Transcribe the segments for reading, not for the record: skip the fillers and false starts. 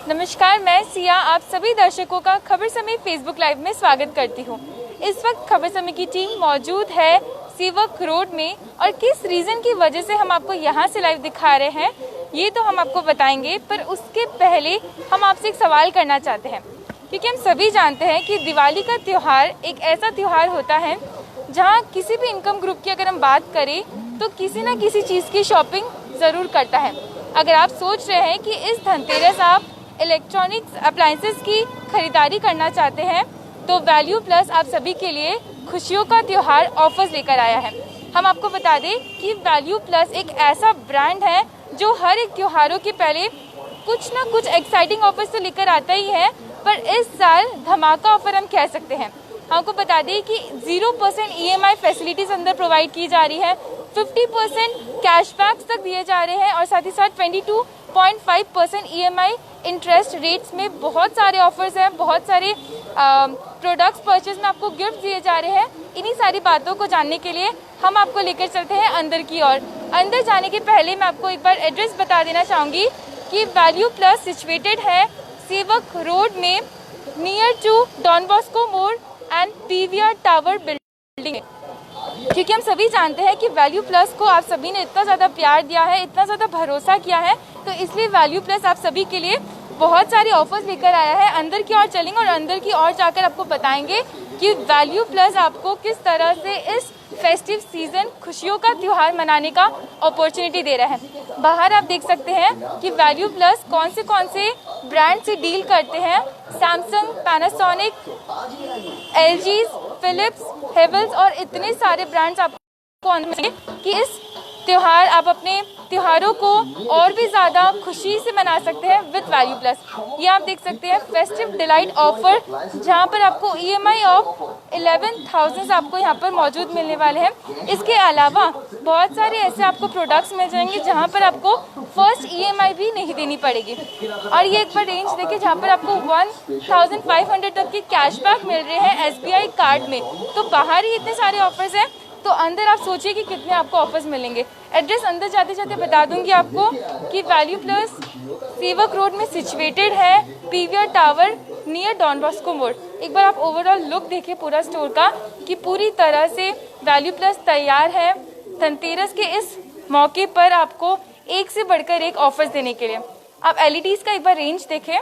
नमस्कार, मैं सिया आप सभी दर्शकों का खबर समय फेसबुक लाइव में स्वागत करती हूँ। इस वक्त खबर समय की टीम मौजूद है सेवक रोड में और किस रीज़न की वजह से हम आपको यहाँ से लाइव दिखा रहे हैं ये तो हम आपको बताएंगे, पर उसके पहले हम आपसे एक सवाल करना चाहते हैं, क्योंकि हम सभी जानते हैं कि दिवाली का त्यौहार एक ऐसा त्यौहार होता है जहाँ किसी भी इनकम ग्रुप की अगर हम बात करें तो किसी न किसी चीज़ की शॉपिंग ज़रूर करता है। अगर आप सोच रहे हैं कि इस धनतेरस आप इलेक्ट्रॉनिक्स अप्लायंसेस की खरीदारी करना चाहते हैं तो वैल्यू प्लस आप सभी के लिए खुशियों का त्यौहार ऑफर्स लेकर आया है। हम आपको बता दें कि वैल्यू प्लस एक ऐसा ब्रांड है जो हर एक त्योहारों के पहले कुछ ना कुछ एक्साइटिंग ऑफर्स तो लेकर आता ही है, पर इस साल धमाका ऑफर हम कह सकते हैं। हमको बता दें कि 0% EMI फैसिलिटीज़ अंदर प्रोवाइड की जा रही है, 50% कैशबैक्स तक दिए जा रहे हैं और साथ ही साथ 22.5% EMI इंटरेस्ट रेट्स में बहुत सारे ऑफर्स हैं, बहुत सारे प्रोडक्ट्स परचेज में आपको गिफ्ट दिए जा रहे हैं। इन्हीं सारी बातों को जानने के लिए हम आपको लेकर चलते हैं अंदर की ओर। अंदर जाने के पहले मैं आपको एक बार एड्रेस बता देना चाहूँगी कि वैल्यू प्लस सिचुएटेड है सेवक रोड में नियर टू डॉन बॉस्को मोड़ एंड PVR टावर बिल्डिंग। क्योंकि हम सभी जानते हैं कि वैल्यू प्लस को आप सभी ने इतना ज़्यादा प्यार दिया है, इतना ज़्यादा भरोसा किया है, तो इसलिए वैल्यू प्लस आप सभी के लिए बहुत सारे ऑफर्स लेकर आया है। अंदर की ओर चलेंगे और अंदर की ओर जाकर आपको बताएंगे कि वैल्यू प्लस आपको किस तरह से इस फेस्टिव सीजन खुशियों का त्यौहार मनाने का अपॉर्चुनिटी दे रहा है। बाहर आप देख सकते हैं कि वैल्यू प्लस कौन से ब्रांड से डील करते हैं। Samsung, Panasonic, LG, Philips, Havells और इतने सारे ब्रांड्स आपको अंदर कि इस त्यौहार आप अपने त्योहारों को और भी ज़्यादा खुशी से मना सकते हैं विद वैल्यू प्लस। ये आप देख सकते हैं फेस्टिव डिलाइट ऑफर, जहां पर आपको EMI ऑफ 11,000 आपको यहां पर मौजूद मिलने वाले हैं। इसके अलावा बहुत सारे ऐसे आपको प्रोडक्ट्स मिल जाएंगे जहां पर आपको फर्स्ट EMI भी नहीं देनी पड़ेगी। और ये एक बार रेंज देखिए जहां पर आपको 1,500 तक की कैशबैक मिल रहे हैं SBI कार्ड में। तो बाहर ही इतने सारे ऑफर्स हैं, तो अंदर आप सोचिए कि कितने आपको ऑफर्स मिलेंगे। एड्रेस अंदर जाते जाते बता दूंगी आपको कि वैल्यू प्लस सेवक रोड में सिचुएटेड है PVR tower near Don Bosco मोड़। एक बार आप ओवरऑल लुक देखिए पूरा स्टोर का कि पूरी तरह से वैल्यू प्लस तैयार है धनतेरस के इस मौके पर आपको एक से बढ़कर एक ऑफर्स देने के लिए। आप LEDs का एक बार रेंज देखें।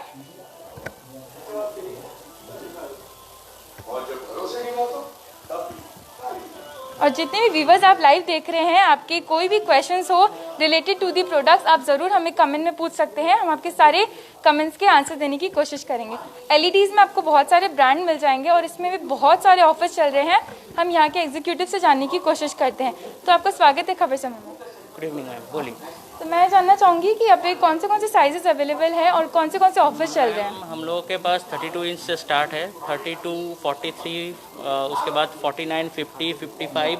और जितने भी व्यूवर्स आप लाइव देख रहे हैं, आपके कोई भी क्वेश्चंस हो रिलेटेड टू दी प्रोडक्ट्स आप ज़रूर हमें कमेंट में पूछ सकते हैं। हम आपके सारे कमेंट्स के आंसर देने की कोशिश करेंगे। LEDs में आपको बहुत सारे ब्रांड मिल जाएंगे और इसमें भी बहुत सारे ऑफर्स चल रहे हैं। हम यहाँ के एग्जीक्यूटिव से जानने की कोशिश करते हैं। तो आपका स्वागत है खबर समय में। गुड इवनिंग मैम, बोलिए। तो मैं जानना चाहूँगी कि यहाँ पे कौन से साइजेस अवेलेबल हैं और कौन से ऑफर्स चल रहे हैं। हम लोगों के पास 32 इंच से स्टार्ट है, 32, 43, उसके बाद 49, 50, 55,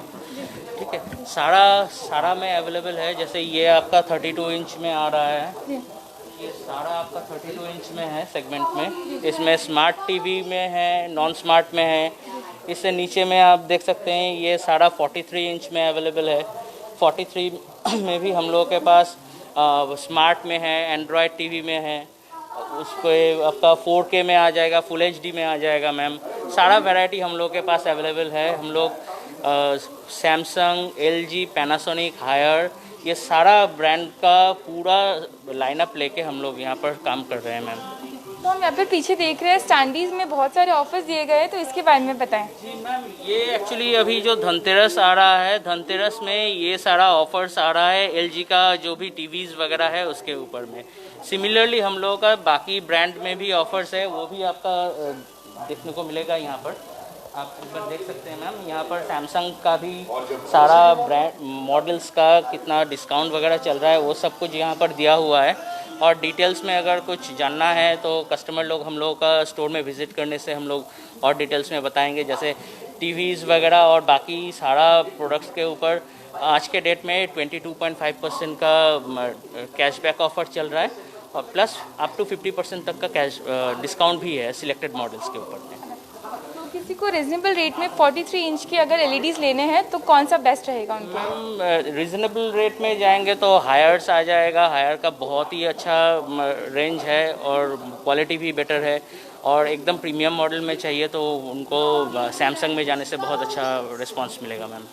ठीक है। सारा में अवेलेबल है। जैसे ये आपका 32 इंच में आ रहा है, ये सारा आपका 32 इंच में है सेगमेंट में। इसमें स्मार्ट टीवी में है, नॉन स्मार्ट में है। इससे नीचे में आप देख सकते हैं ये सारा 43 इंच में अवेलेबल है। 43 में भी हम लोगों के पास स्मार्ट में है, एंड्रॉयड टीवी में है, उसको आपका 4K में आ जाएगा, फुल HD में आ जाएगा मैम। सारा वैरायटी हम लोग के पास अवेलेबल है। हम लोग सैमसंग, LG, पैनासोनिक, हायर, ये सारा ब्रांड का पूरा लाइनअप लेके हम लोग यहाँ पर काम कर रहे हैं मैम। तो हम यहाँ पे पीछे देख रहे हैं स्टैंडीज में बहुत सारे ऑफर्स दिए गए हैं, तो इसके बारे में बताएं। जी मैम, ये एक्चुअली अभी जो धनतेरस आ रहा है, धनतेरस में ये सारा ऑफर्स आ रहा है LG का जो भी टीवीज़ वगैरह है उसके ऊपर में। सिमिलरली हम लोगों का बाकी ब्रांड में भी ऑफर्स है, वो भी आपका देखने को मिलेगा यहाँ पर। आप एक बार देख सकते हैं मैम, यहाँ पर सैमसंग का भी सारा ब्रांड मॉडल्स का कितना डिस्काउंट वगैरह चल रहा है वो सब कुछ यहाँ पर दिया हुआ है। और डिटेल्स में अगर कुछ जानना है तो कस्टमर लोग हम लोगों का स्टोर में विज़िट करने से हम लोग और डिटेल्स में बताएंगे। जैसे टीवीज़ वगैरह और बाकी सारा प्रोडक्ट्स के ऊपर आज के डेट में 22.5% का कैशबैक ऑफर चल रहा है और प्लस अप टू 50% तक का कैश डिस्काउंट भी है सिलेक्टेड मॉडल्स के ऊपर में। किसी को रिजनेबल रेट में 43 इंच की अगर एलईडीज लेने हैं तो कौन सा बेस्ट रहेगा उनके? मैम रिजनेबल रेट में जाएंगे तो हायर्स आ जाएगा। हायर का बहुत ही अच्छा रेंज है और क्वालिटी भी बेटर है, और एकदम प्रीमियम मॉडल में चाहिए तो उनको सैमसंग में जाने से बहुत अच्छा रिस्पांस मिलेगा मैम।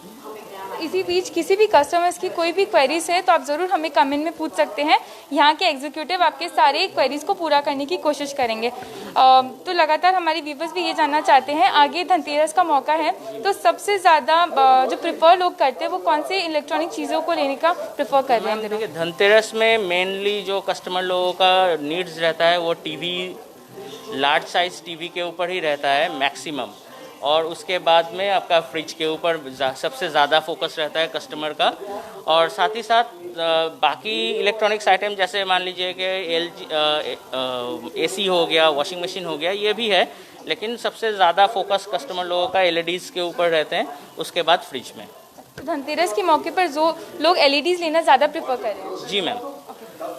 इसी बीच किसी भी कस्टमर्स की कोई भी क्वेरीज है तो आप ज़रूर हमें कमेंट में पूछ सकते हैं। यहाँ के एग्जीक्यूटिव आपके सारे क्वेरीज को पूरा करने की कोशिश करेंगे। तो लगातार हमारे व्यूवर्स भी ये जानना चाहते हैं, आगे धनतेरस का मौका है तो सबसे ज़्यादा जो प्रेफर लोग करते हैं वो कौन से इलेक्ट्रॉनिक चीज़ों को लेने का प्रेफर कर रहे हैं? देखिए, धनतेरस में मेनली जो कस्टमर लोगों का नीड्स रहता है वो टीवी, लार्ज साइज टीवी के ऊपर ही रहता है मैक्सिमम, और उसके बाद में आपका फ्रिज के ऊपर सबसे ज़्यादा फोकस रहता है कस्टमर का। और साथ ही साथ बाकी इलेक्ट्रॉनिक्स आइटम जैसे मान लीजिए कि एसी हो गया, वॉशिंग मशीन हो गया, ये भी है, लेकिन सबसे ज़्यादा फोकस कस्टमर लोगों का एलईडीज़ के ऊपर रहते हैं, उसके बाद फ्रिज में। तो धनतेरस के मौके पर जो लोग एलईडीज लेना ज़्यादा प्रेफर कर रहे हैं? जी मैम।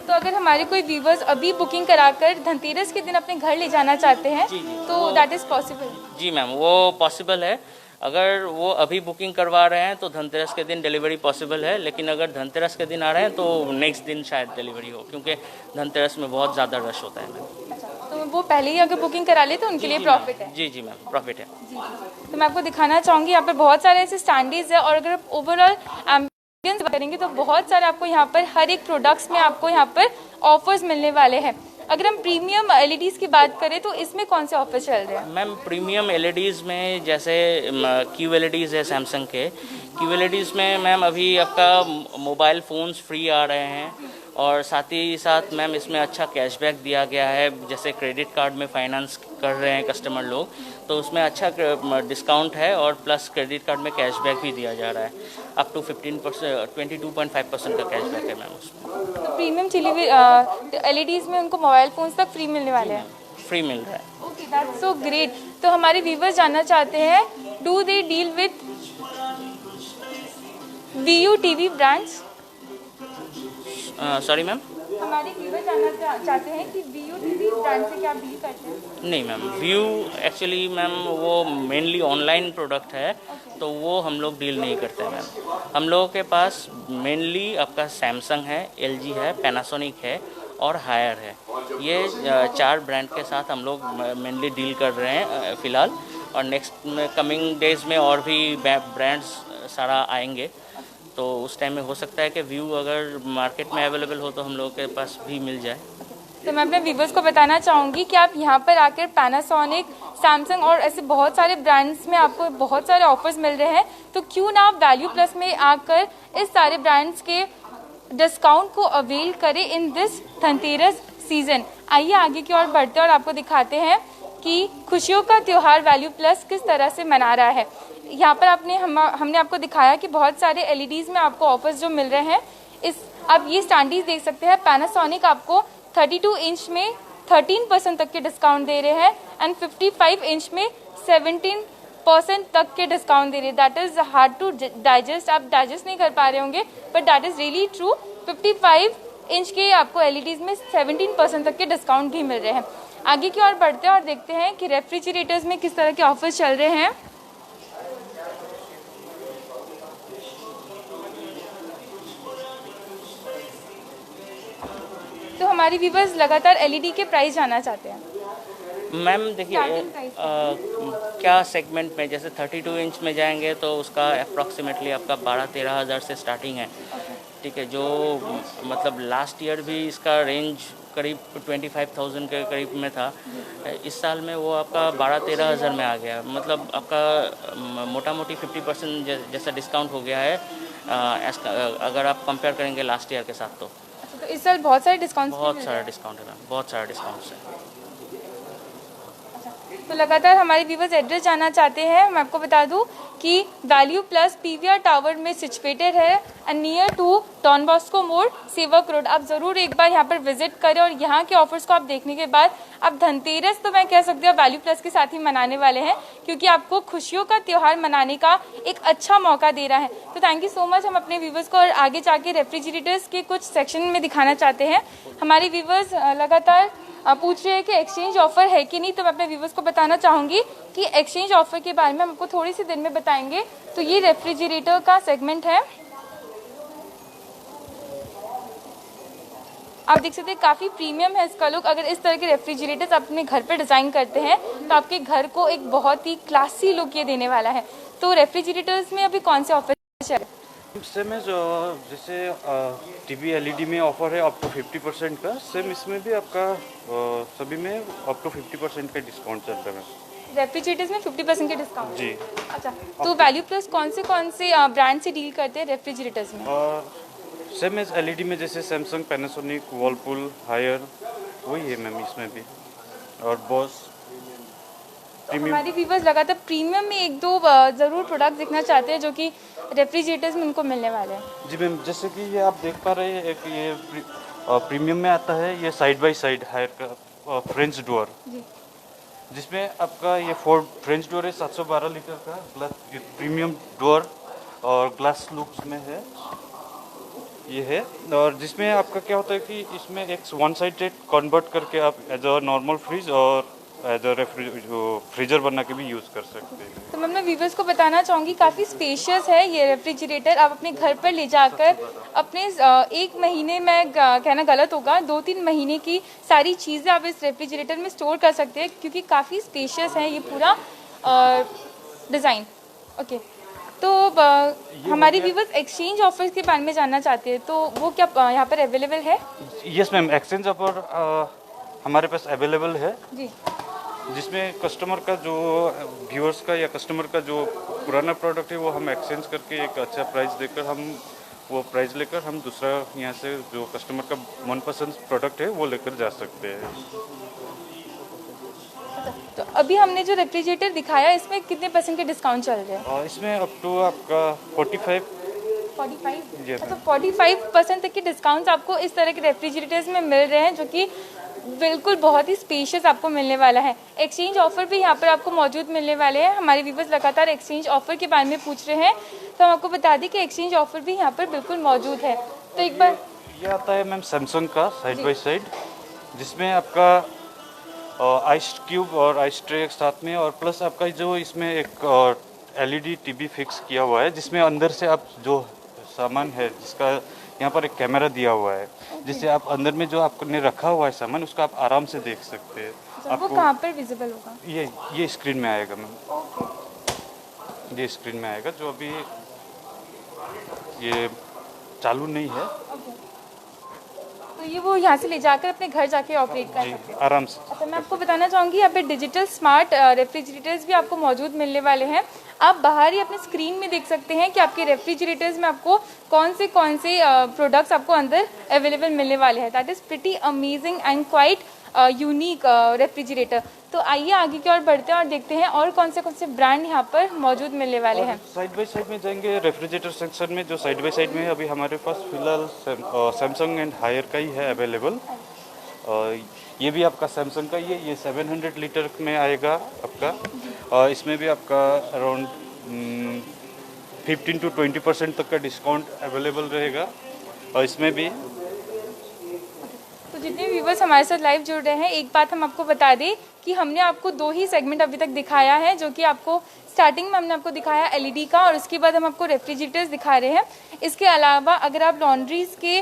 तो अगर हमारे कोई व्यूवर्स अभी बुकिंग कराकर धनतेरस के दिन अपने घर ले जाना चाहते हैं तो दैट इज़ पॉसिबल? जी मैम, वो पॉसिबल है। अगर वो अभी बुकिंग करवा रहे हैं तो धनतेरस के दिन डिलीवरी पॉसिबल है, लेकिन अगर धनतेरस के दिन आ रहे हैं तो नेक्स्ट दिन शायद डिलीवरी हो, क्योंकि धनतेरस में बहुत ज़्यादा रश होता है मैम। अच्छा, तो वो पहले ही अगर बुकिंग करा ले तो उनके लिए प्रॉफिट है? जी मैम, प्रॉफिट है। जी, तो मैं आपको दिखाना चाहूँगी, यहाँ पर बहुत सारे ऐसे स्टैंडीज है, और अगर आप ओवरऑल एम्बियंस करेंगे तो बहुत सारे आपको यहाँ पर हर एक प्रोडक्ट्स में आपको यहाँ पर ऑफर्स मिलने वाले हैं। अगर हम प्रीमियम एलईडीज़ की बात करें तो इसमें कौन से ऑफर चल रहे हैं? मैम, प्रीमियम एलईडीज़ में जैसे क्यू एलईडीज़ है सैमसंग के, क्यू एलईडीज़ में मैम अभी आपका मोबाइल फ़ोन्स फ्री आ रहे हैं, और साथ ही साथ मैम इसमें अच्छा कैशबैक दिया गया है। जैसे क्रेडिट कार्ड में फाइनेंस कर रहे हैं कस्टमर लोग तो उसमें अच्छा डिस्काउंट है, और प्लस क्रेडिट कार्ड में कैशबैक भी दिया जा रहा है, अप टू 15%, 22.5% का कैशबैक है मैम उसमें। तो प्रीमियम एलईडीज़ में उनको मोबाइल फ़ोन्स तक फ्री मिलने वाले हैं? फ्री मिल रहा है। Okay, that's so great. तो हमारे व्यूवर्स जानना चाहते हैं, do they deal with Vu TV brands? Sorry ma'am, हमारे व्यूवर्स जानना चाहते हैं कि वीयू टीवी ब्रांड से क्या आप डील करते हैं? नहीं मैम, व्यू एक्चुअली मैम वो मेनली ऑनलाइन प्रोडक्ट है, तो वो हम लोग डील नहीं करते मैम। हम लोगों के पास मेनली आपका सैमसंग है, एलजी है, पैनासोनिक है और हायर है। ये 4 ब्रांड के साथ हम लोग मेनली डील कर रहे हैं फ़िलहाल, और नेक्स्ट कमिंग डेज़ में और भी ब्रांड्स सारा आएंगे, तो उस टाइम में हो सकता है कि व्यू अगर मार्केट में अवेलेबल हो तो हम लोगों के पास भी मिल जाए। तो मैं अपने व्यूवर्स को बताना चाहूँगी कि आप यहाँ पर आकर पैनासोनिक, सैमसंग और ऐसे बहुत सारे ब्रांड्स में आपको बहुत सारे ऑफर्स मिल रहे हैं, तो क्यों ना आप वैल्यू प्लस में आकर इस सारे ब्रांड्स के डिस्काउंट को अवेल करें इन दिस धनतेरस सीजन। आइए आगे की ओर बढ़ते हैं और आपको दिखाते हैं कि खुशियों का त्यौहार वैल्यू प्लस किस तरह से मना रहा है। यहाँ पर हमने आपको दिखाया कि बहुत सारे एलईडीज़ में आपको ऑफर्स जो मिल रहे हैं। आप ये स्टैंडीज देख सकते हैं, पैनासोनिक आपको 32 इंच में 13% तक के डिस्काउंट दे रहे हैं, एंड 55 इंच में 17% तक के डिस्काउंट दे रहे हैं। That is hard to digest, आप डाइजेस्ट नहीं कर पा रहे होंगे, but that is really true. 55 inch के आपको एलईडीज़ में 17% तक के डिस्काउंट भी मिल रहे हैं। आगे की ओर बढ़ते हैं और देखते हैं कि रेफ्रिजरेटर्स में किस तरह के ऑफर्स चल रहे हैं। तो हमारी व्यूवर्स लगातार एलईडी के प्राइस जानना चाहते हैं। मैम देखिए, क्या सेगमेंट में, जैसे 32 इंच में जाएंगे तो उसका अप्रॉक्सीमेटली आपका 12-13 हज़ार से स्टार्टिंग है, ठीक है। जो मतलब लास्ट ईयर भी इसका रेंज करीब 25,000 के करीब में था, इस साल में वो आपका 12-13 हज़ार में आ गया। मतलब आपका मोटा मोटी 50% जैसा डिस्काउंट हो गया है, अगर आप कंपेयर करेंगे लास्ट ईयर के साथ। तो इस साल बहुत सारे डिस्काउंट, बहुत सारा डिस्काउंट है मैम, बहुत सारा डिस्काउंट्स है। तो लगातार हमारे व्यूवर्स एड्रेस जानना चाहते हैं। मैं आपको बता दूं कि वैल्यू प्लस पीवीआर टावर में सिचुएटेड है, and near to Don Bosco मोड़, सेवक रोड। आप ज़रूर एक बार यहाँ पर विजिट करें और यहाँ के ऑफर्स को आप देखने के बाद आप धनतेरस तो मैं कह सकती हूँ वैल्यू प्लस के साथ ही मनाने वाले हैं, क्योंकि आपको खुशियों का त्यौहार मनाने का एक अच्छा मौका दे रहा है। तो थैंक यू सो मच। हम अपने व्यूवर्स को और आगे जाके रेफ्रिजरेटर्स के कुछ सेक्शन में दिखाना चाहते हैं। हमारे व्यूवर्स लगातार पूछ रहे हैं कि एक्सचेंज ऑफर है कि नहीं, तो मैं अपने व्यूवर्स को बताना चाहूँगी कि एक्सचेंज ऑफर के बारे में हम आपको थोड़ी सी देर में बताएंगे। तो ये रेफ्रिजरेटर का सेगमेंट है, आप देख सकते हैं काफ़ी प्रीमियम है इसका लुक। अगर इस तरह के रेफ्रिजरेटर्स आप अपने घर पर डिज़ाइन करते हैं तो आपके घर को एक बहुत ही क्लासी लुक ये देने वाला है। तो रेफ्रिजरेटर्स में अभी कौन से ऑफर चल रहे हैं? सेम है जो जैसे टीवी एलईडी में ऑफर है अप टू 50% का, सेम इसमें भी आपका सभी में अप टू 50% का डिस्काउंट चल रहा है। रेफ्रिजरेटर्स में 50% के डिस्काउंट जी। अच्छा, तो वैल्यू प्लस कौन से ब्रांड से डील करते हैं रेफ्रिजरेटर्स में? सेम है एलईडी में जैसे सैमसंग, पैनासोनिक, वर्लपूल, हायर, वही है मैम इसमें भी, और बॉस। तो हमारे व्यूवर्स लगातार प्रीमियम में एक दो ज़रूर प्रोडक्ट देखना चाहते हैं जो कि रेफ्रिजरेटर्स में उनको मिलने वाले हैं। जी मैम, जैसे कि ये आप देख पा रहे हैं, एक ये प्रीमियम में आता है, ये साइड बाय साइड हायर का फ्रेंच डोर, जिसमें आपका ये फोर्ड फ्रेंच डोर है 712 लीटर का, प्लस प्रीमियम डोर और ग्लास लुक्स में है ये है। और जिसमें आपका क्या होता है कि इसमें एक वन साइडेड कन्वर्ट करके आप एज अ नॉर्मल फ्रिज और एज अ फ्रीजर बना के भी यूज़ कर सकते हैं। तो मैं अपने व्यूवर्स को बताना चाहूँगी काफ़ी स्पेशियस है ये रेफ्रिजरेटर। आप अपने घर पर ले जाकर अपने एक महीने में कहना गलत होगा, 2-3 महीने की सारी चीज़ें आप इस रेफ्रिजरेटर में स्टोर कर सकते हैं, क्योंकि काफ़ी स्पेशियस है ये पूरा डिज़ाइन। ओके, तो हमारी व्यूवर्स एक्सचेंज ऑफर्स के बारे में जानना चाहते हैं, तो वो क्या यहाँ पर अवेलेबल है? यस मैम, एक्सचेंज ऑफर हमारे पास अवेलेबल है जी, जिसमें कस्टमर का जो व्यूअर्स का या कस्टमर का जो पुराना प्रोडक्ट है वो हम एक्सचेंज करके एक अच्छा प्राइस देकर हम वो प्राइस लेकर हम दूसरा यहाँ से जो कस्टमर का मनपसंद प्रोडक्ट है वो लेकर जा सकते हैं। तो अभी हमने जो रेफ्रिजरेटर दिखाया इसमें कितने % के डिस्काउंट चल रहे हैं? और इसमें अप टू आपका 45 45 तो 45% तक के डिस्काउंट आपको इस तरह के रेफ्रिजरेटर्स में मिल रहे हैं, जो कि बिल्कुल बहुत ही स्पेशियस आपको मिलने वाला है। एक्सचेंज ऑफर भी यहाँ पर आपको मौजूद मिलने वाले हैं। हमारे व्यूवर्स लगातार एक्सचेंज ऑफर के बारे में पूछ रहे हैं, तो हम आपको बता दें कि एक्सचेंज ऑफर भी यहाँ पर बिल्कुल मौजूद है। तो एक बार ये आता है मैम सैमसंग का साइड बाय साइड, जिसमें आपका आइस क्यूब और आइस ट्रे एक साथ में, और प्लस आपका जो इसमें एक एलईडी टीवी फिक्स किया हुआ है, जिसमें अंदर से आप जो सामान है जिसका यहाँ पर एक कैमरा दिया हुआ है, जिससे आप अंदर में जो आपने रखा हुआ है सामान उसका आप आराम से देख सकते हैं। वो कहाँ पर विजिबल होगा? ये स्क्रीन में आएगा मैम, ये स्क्रीन में आएगा, जो अभी ये चालू नहीं है। तो ये वो यहाँ से ले जाकर अपने घर जाके ऑपरेट कर सकते हैं आराम से। अच्छा, मैं आपको बताना चाहूँगी यहाँ पे डिजिटल स्मार्ट रेफ्रिजरेटर्स भी आपको मौजूद मिलने वाले हैं। आप बाहर ही अपने स्क्रीन में देख सकते हैं कि आपके रेफ्रिजरेटर्स में आपको कौन से प्रोडक्ट्स आपको अंदर अवेलेबल मिलने वाले हैं। That is pretty amazing and quite unique refrigerator. तो आइए आगे की ओर बढ़ते हैं और देखते हैं और कौन से ब्रांड यहाँ पर मौजूद मिलने वाले हैं। साइड बाय साइड में जाएंगे रेफ्रिजरेटर सेक्शन में, जो साइड बाय साइड में है अभी हमारे पास फिलहाल सैमसंग एंड हायर का ही है अवेलेबल। ये भी आपका सैमसंग का ही है, ये 700 लीटर में आएगा आपका। इसमें भी आपका अराउंड 15 to 20% तक का डिस्काउंट अवेलेबल रहेगा। और इसमें भी तो जितने व्यूवर्स हमारे साथ लाइव जुड़ रहे हैं, एक बात हम आपको बता दें कि हमने आपको 2 ही सेगमेंट अभी तक दिखाया है, जो कि आपको स्टार्टिंग में हमने आपको दिखाया एलईडी का, और उसके बाद हम आपको रेफ्रिजरेटर्स दिखा रहे हैं। इसके अलावा अगर आप लॉन्ड्रीज के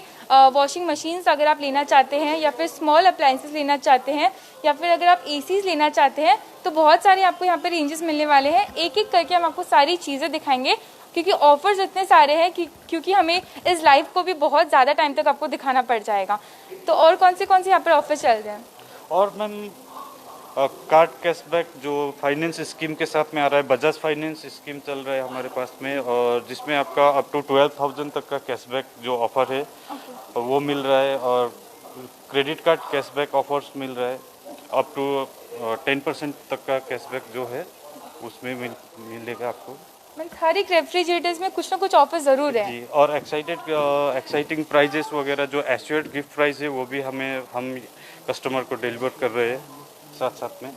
वॉशिंग मशीन्स अगर आप लेना चाहते हैं, या फिर स्मॉल अप्लायंसेस लेना चाहते हैं, या फिर अगर आप एसीज लेना चाहते हैं, तो बहुत सारे आपको यहाँ पर रेंजेस मिलने वाले हैं। एक एक करके हम आपको सारी चीज़ें दिखाएंगे, क्योंकि ऑफर्स इतने सारे हैं क्योंकि हमें इस लाइव को भी बहुत ज़्यादा टाइम तक आपको दिखाना पड़ जाएगा। तो और कौन से यहाँ पर ऑफर चल रहे हैं? और मैम कार्ड कैशबैक जो फाइनेंस स्कीम के साथ में आ रहा है, बजाज फाइनेंस स्कीम चल रहा है हमारे पास में, और जिसमें आपका अप टू 12,000 तक का कैशबैक जो ऑफ़र है वो मिल रहा है। और क्रेडिट कार्ड कैशबैक ऑफर्स मिल रहा है, अप टू 10% तक का कैशबैक जो है उसमें मिलेगा आपको। मीन्स हर एक रेफ्रिजरेटर्स में कुछ ना कुछ ऑफर ज़रूर है। जी, और एक्साइटिंग प्राइजेस वगैरह जो एश्योर्ड गिफ्ट प्राइस है वो भी हम कस्टमर को डिलीवर कर रहे हैं साथ साथ में।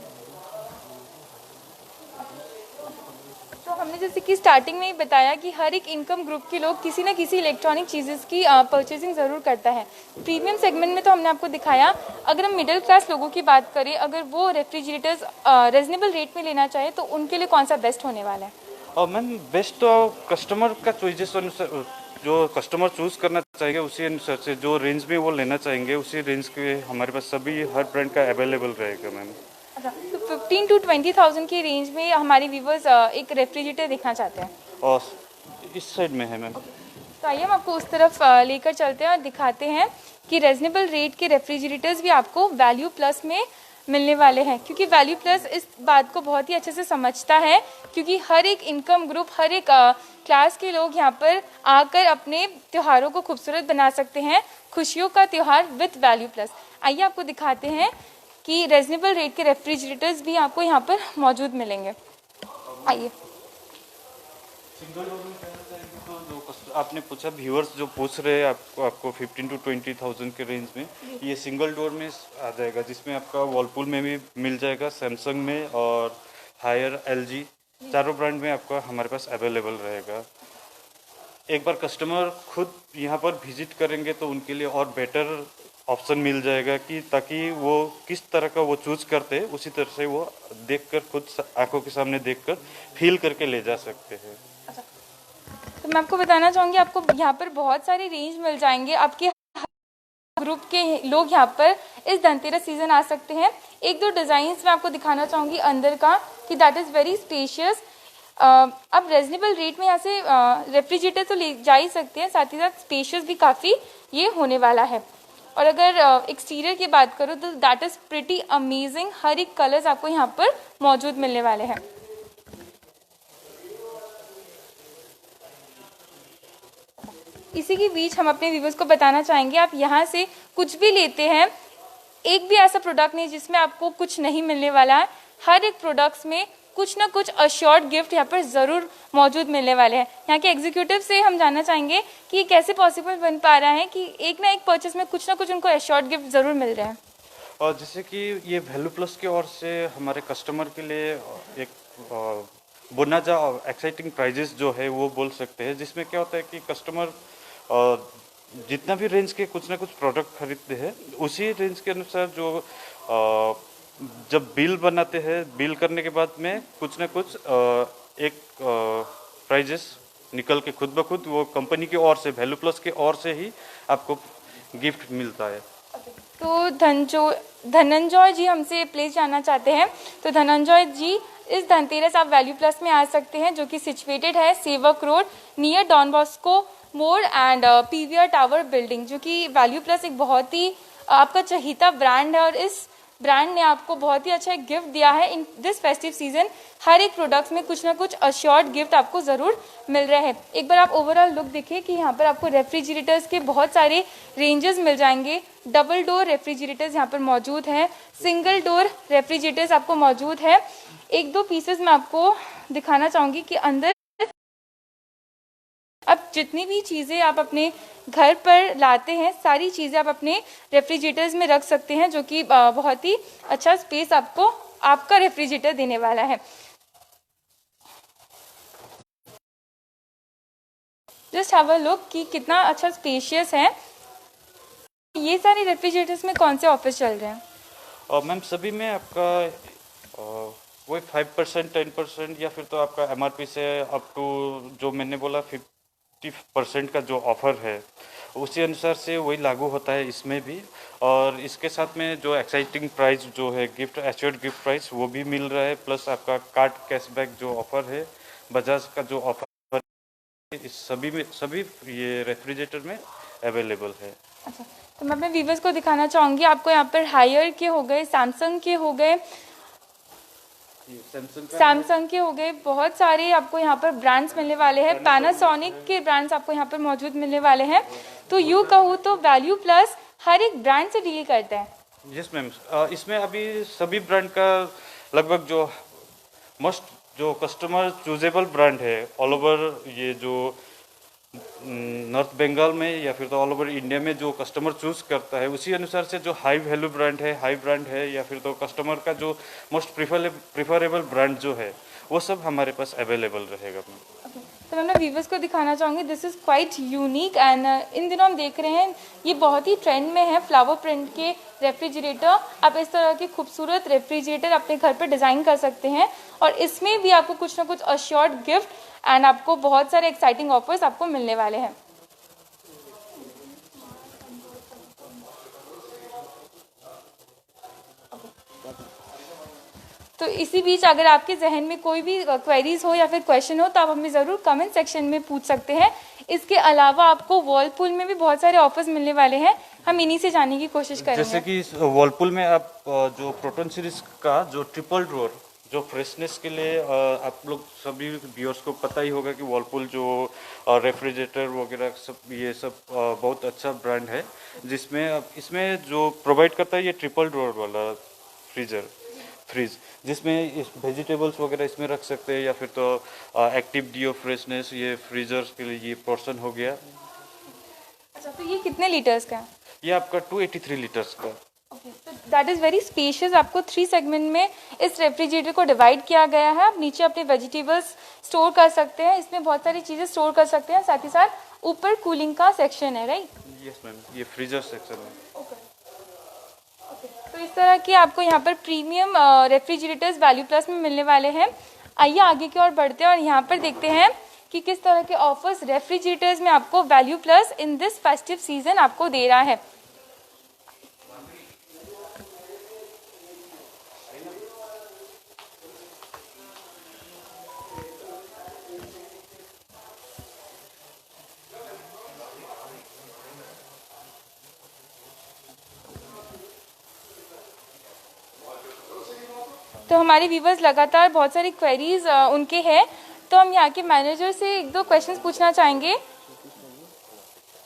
तो हमने जैसे कि स्टार्टिंग में ही बताया कि हर एक इनकम ग्रुप के लोग किसी ना किसी इलेक्ट्रॉनिक चीज़ें की परचेजिंग ज़रूर करता है। प्रीमियम सेगमेंट में तो हमने आपको दिखाया। अगर हम मिडिल क्लास लोगों की बात करें, अगर वो रेफ्रिजरेटर्स रीजनेबल रेट में लेना चाहे तो उनके लिए कौन सा बेस्ट होने वाला है? और मैम बेस्ट तो कस्टमर का चॉइसेस अनुसार, जो कस्टमर चूज करना चाहेंगे उसी अनुसार से जो रेंज में वो लेना चाहेंगे उसी रेंज के हमारे पास सभी हर ब्रांड का अवेलेबल रहेगा मैम। अच्छा, तो 15 to 20,000 की रेंज में हमारे व्यूवर्स एक रेफ्रिजरेटर देखना चाहते हैं। और इस साइड में है मैम। तो आइए हम आपको उस तरफ लेकर चलते हैं और दिखाते हैं कि रीजनेबल रेट के रेफ्रिजरेटर्स भी आपको वैल्यू प्लस में मिलने वाले हैं, क्योंकि वैल्यू प्लस इस बात को बहुत ही अच्छे से समझता है, क्योंकि हर एक इनकम ग्रुप, हर एक क्लास के लोग यहाँ पर आकर अपने त्योहारों को खूबसूरत बना सकते हैं। खुशियों का त्योहार विद वैल्यू प्लस। आइए आपको दिखाते हैं कि रीजनेबल रेट के रेफ्रिजरेटर्स भी आपको यहाँ पर मौजूद मिलेंगे। आइए। सिंगल डोर में कहना चाहेंगे तो जो आपने पूछा, व्यूअर्स जो पूछ रहे हैं आपको 15 to 20,000 के रेंज में, ये सिंगल डोर में आ जाएगा, जिसमें आपका वर्लपूल में भी मिल जाएगा, सैमसंग में और हायर एलजी चारों ब्रांड में आपका हमारे पास अवेलेबल रहेगा। एक बार कस्टमर खुद यहाँ पर विजिट करेंगे तो उनके लिए और बेटर ऑप्शन मिल जाएगा कि ताकि वो किस तरह का वो चूज करते हैं उसी तरह से वो देखकर खुद आंखों के सामने देखकर फील करके ले जा सकते हैं। तो मैं आपको बताना चाहूँगी, आपको यहाँ पर बहुत सारी रेंज मिल जाएंगे। आपके ग्रुप के लोग यहाँ पर इस धनतेरस सीजन आ सकते हैं। एक दो डिज़ाइंस मैं आपको दिखाना चाहूँगी अंदर का, कि दैट इज़ वेरी स्पेशियस। अब रीजनेबल रेट में यहाँ से रेफ्रिजरेटर तो ले जा ही सकते हैं, साथ ही साथ स्पेशियस भी काफ़ी ये होने वाला है। और अगर एक्सटीरियर की बात करूँ तो दैट इज़ प्रिटी अमेजिंग। हर एक कलर्स आपको यहाँ पर मौजूद मिलने वाले हैं। इसी के बीच हम अपने व्यूवर्स को बताना चाहेंगे, आप यहाँ से कुछ भी लेते हैं, एक भी ऐसा प्रोडक्ट नहीं जिसमें आपको कुछ नहीं मिलने वाला है। हर एक प्रोडक्ट्स में कुछ ना कुछ अश्योर्ड गिफ्ट यहाँ पर ज़रूर मौजूद मिलने वाले हैं। यहाँ के एग्जीक्यूटिव से हम जानना चाहेंगे कि ये कैसे पॉसिबल बन पा रहा है कि एक ना एक परचेस में कुछ ना कुछ उनको अश्योर्ड गिफ्ट ज़रूर मिल रहे हैं। और जैसे कि ये वैल्यू प्लस की ओर से हमारे कस्टमर के लिए एक बोनाजा एक्साइटिंग प्राइजेस जो है वो बोल सकते हैं, जिसमें क्या होता है कि कस्टमर जितना भी रेंज के कुछ ना कुछ प्रोडक्ट खरीदते हैं उसी रेंज के अनुसार जो जब बिल बनाते हैं, बिल करने के बाद में कुछ ना कुछ एक प्राइजेस निकल के खुद ब खुद वो कंपनी की ओर से, वैल्यू प्लस की ओर से ही आपको गिफ्ट मिलता है। तो धनंजय जी हमसे प्लीज जानना चाहते हैं। तो धनंजय जी, इस धनतेरस आप वैल्यू प्लस में आ सकते हैं, जो कि सिचुएटेड है Sevak road near Don Bosco मोड़ एंड पीवीआर टावर बिल्डिंग, जो कि वैल्यू प्लस एक बहुत ही आपका चहीता ब्रांड है और इस ब्रांड ने आपको बहुत ही अच्छा एक गिफ्ट दिया है इन दिस फेस्टिव सीजन। हर एक प्रोडक्ट्स में कुछ ना कुछ अश्योर्ड गिफ्ट आपको ज़रूर मिल रहे हैं। एक बार आप ओवरऑल लुक देखिए कि यहाँ पर आपको रेफ्रिजरेटर्स के बहुत सारे रेंजेस मिल जाएंगे। डबल डोर रेफ्रिजरेटर्स यहाँ पर मौजूद हैं, सिंगल डोर रेफ्रिजरेटर्स आपको मौजूद है। एक दो पीसेस मैं आपको दिखाना चाहूँगी कि अंदर अब जितनी भी चीज़ें आप अपने घर पर लाते हैं सारी चीज़ें आप अपने रेफ्रिजरेटर्स में रख सकते हैं, जो कि बहुत ही अच्छा स्पेस आपको आपका रेफ्रिजरेटर देने वाला है। जस्ट हैव अ लुक कि कितना अच्छा स्पेशियस है। ये सारे रेफ्रिजरेटर्स में कौन से ऑफर्स चल रहे हैं? और मैम सभी में आपका वही 5%, 10% या फिर तो आपका एमआरपी से अप टू जो मैंने बोला 50% का जो ऑफ़र है उसी अनुसार से वही लागू होता है इसमें भी। और इसके साथ में जो एक्साइटिंग प्राइस जो है गिफ्ट एश्योर्ड गिफ्ट प्राइस वो भी मिल रहा है, प्लस आपका कार्ड कैशबैक जो ऑफ़र है, बजाज का जो ऑफ़र इस सभी ये रेफ्रिजरेटर में अवेलेबल है। अच्छा, तो मैं अपने व्यूवर्स को दिखाना चाहूँगी, आपको यहाँ पर हायर के हो गए, सैमसंग के हो गए, सैमसंग के हो गए, बहुत सारे आपको यहाँ पर ब्रांड्स मिलने वाले हैं। पैनासोनिक के ब्रांड्स आपको यहाँ पर मौजूद मिलने वाले हैं। तो यूँ कहूँ तो वैल्यू प्लस हर एक ब्रांड से डील करता है। यस मैम, इसमें अभी सभी ब्रांड का लगभग जो मोस्ट जो कस्टमर चूजेबल ब्रांड है ऑल ओवर, ये जो नॉर्थ बंगाल में या फिर तो ऑल ओवर इंडिया में जो कस्टमर चूज करता है उसी अनुसार से जो हाई वैल्यू ब्रांड है, हाई ब्रांड है, या फिर तो कस्टमर का जो मोस्ट प्रिफरेबल ब्रांड जो है वो सब हमारे पास अवेलेबल रहेगा। तो मैं अपने व्यूवर्स को दिखाना चाहूँगी, this is quite unique and in दिनों हम देख रहे हैं ये बहुत ही ट्रेंड में है फ्लावर प्रिंट के रेफ्रिजरेटर। आप इस तरह के खूबसूरत रेफ्रिजरेटर अपने घर पर डिज़ाइन कर सकते हैं और इसमें भी आपको कुछ ना कुछ अश्योर्ड गिफ्ट एंड आपको बहुत सारे एक्साइटिंग ऑफर्स आपको मिलने वाले हैं। तो इसी बीच अगर आपके जहन में कोई भी क्वेरीज हो या फिर क्वेश्चन हो तो आप हमें ज़रूर कमेंट सेक्शन में पूछ सकते हैं। इसके अलावा आपको वर्लपूल में भी बहुत सारे ऑफर्स मिलने वाले हैं, हम इन्हीं से जानने की कोशिश करेंगे। जैसे कि वर्लपूल में आप जो प्रोटॉन सीरीज का जो ट्रिपल डोर जो फ्रेशनेस के लिए आप लोग सभी व्यूअर्स को पता ही होगा कि वर्लपूल जो रेफ्रिजरेटर वगैरह सब ये सब बहुत अच्छा ब्रांड है, जिसमें इसमें जो प्रोवाइड करता है ये ट्रिपल डोर वाला फ्रिज, जिसमें वेजिटेबल्स वगैरह इसमें रख सकते हैं, या फिर तो एक्टिव डिओ फ्रेशनेस ये फ्रीजर्स के लिए ये पोर्शन हो गया। अच्छा, तो ये कितने लीटर्स का है? ये आपका 283 लीटर्स का। तो दैट इज़ वेरी स्पेशियस। आपको 3 सेगमेंट में इस रेफ्रिजरेटर को डिवाइड किया गया है। आप नीचे अपने वेजिटेबल्स स्टोर कर सकते हैं, इसमें बहुत सारी चीज़ें स्टोर कर सकते हैं, साथ ही साथ ऊपर कूलिंग का सेक्शन है, राइट? यस मैम, ये फ्रीजर सेक्शन है। तो इस तरह के आपको यहाँ पर प्रीमियम रेफ्रिजरेटर्स वैल्यू प्लस में मिलने वाले हैं। आइए आगे की ओर बढ़ते हैं और यहाँ पर देखते हैं कि किस तरह के ऑफर्स रेफ्रिजरेटर्स में आपको value plus in this festive season आपको दे रहा है। तो हमारे व्यूवर्स लगातार बहुत सारी क्वेरीज उनके हैं, तो हम यहाँ के मैनेजर से 1-2 क्वेश्चंस पूछना चाहेंगे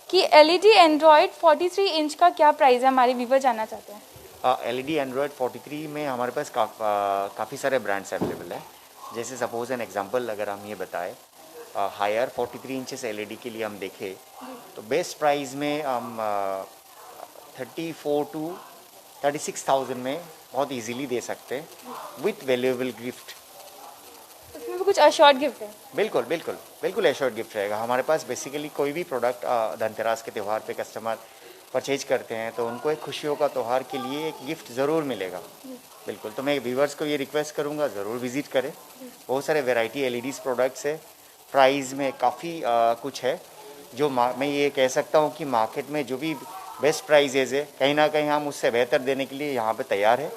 कि एलईडी एंड्रॉयड 43 इंच का क्या प्राइस है, हमारे व्यूवर जानना चाहते हैं। एलईडी एंड्रॉयड 43 में हमारे पास काफ़ी सारे ब्रांड्स अवेलेबल है। जैसे सपोज एन एग्जांपल अगर हम ये बताएं, हायर 43 इंचेस एलईडी के लिए हम देखें तो बेस्ट प्राइस में हम 34 to 36,000 में बहुत इजीली दे सकते हैं विथ वैल्यूएबल गिफ्ट। उसमें भी कुछ अश्योर्ड गिफ्ट है? बिल्कुल बिल्कुल बिल्कुल एश्योर्ड गिफ्ट रहेगा। हमारे पास बेसिकली कोई भी प्रोडक्ट धनतेरस के त्यौहार पे कस्टमर परचेज करते हैं तो उनको एक खुशियों का त्यौहार के लिए एक गिफ्ट ज़रूर मिलेगा। बिल्कुल, तो मैं व्यूवर्स को ये रिक्वेस्ट करूँगा ज़रूर विजिट करें। बहुत सारे वेराइटी एलईडीज़ प्रोडक्ट्स है, प्राइस में काफ़ी कुछ है जो मैं ये कह सकता हूँ कि मार्केट में जो भी बेस्ट प्राइजेज है कहीं ना कहीं हम उससे बेहतर देने के लिए यहाँ पे तैयार है।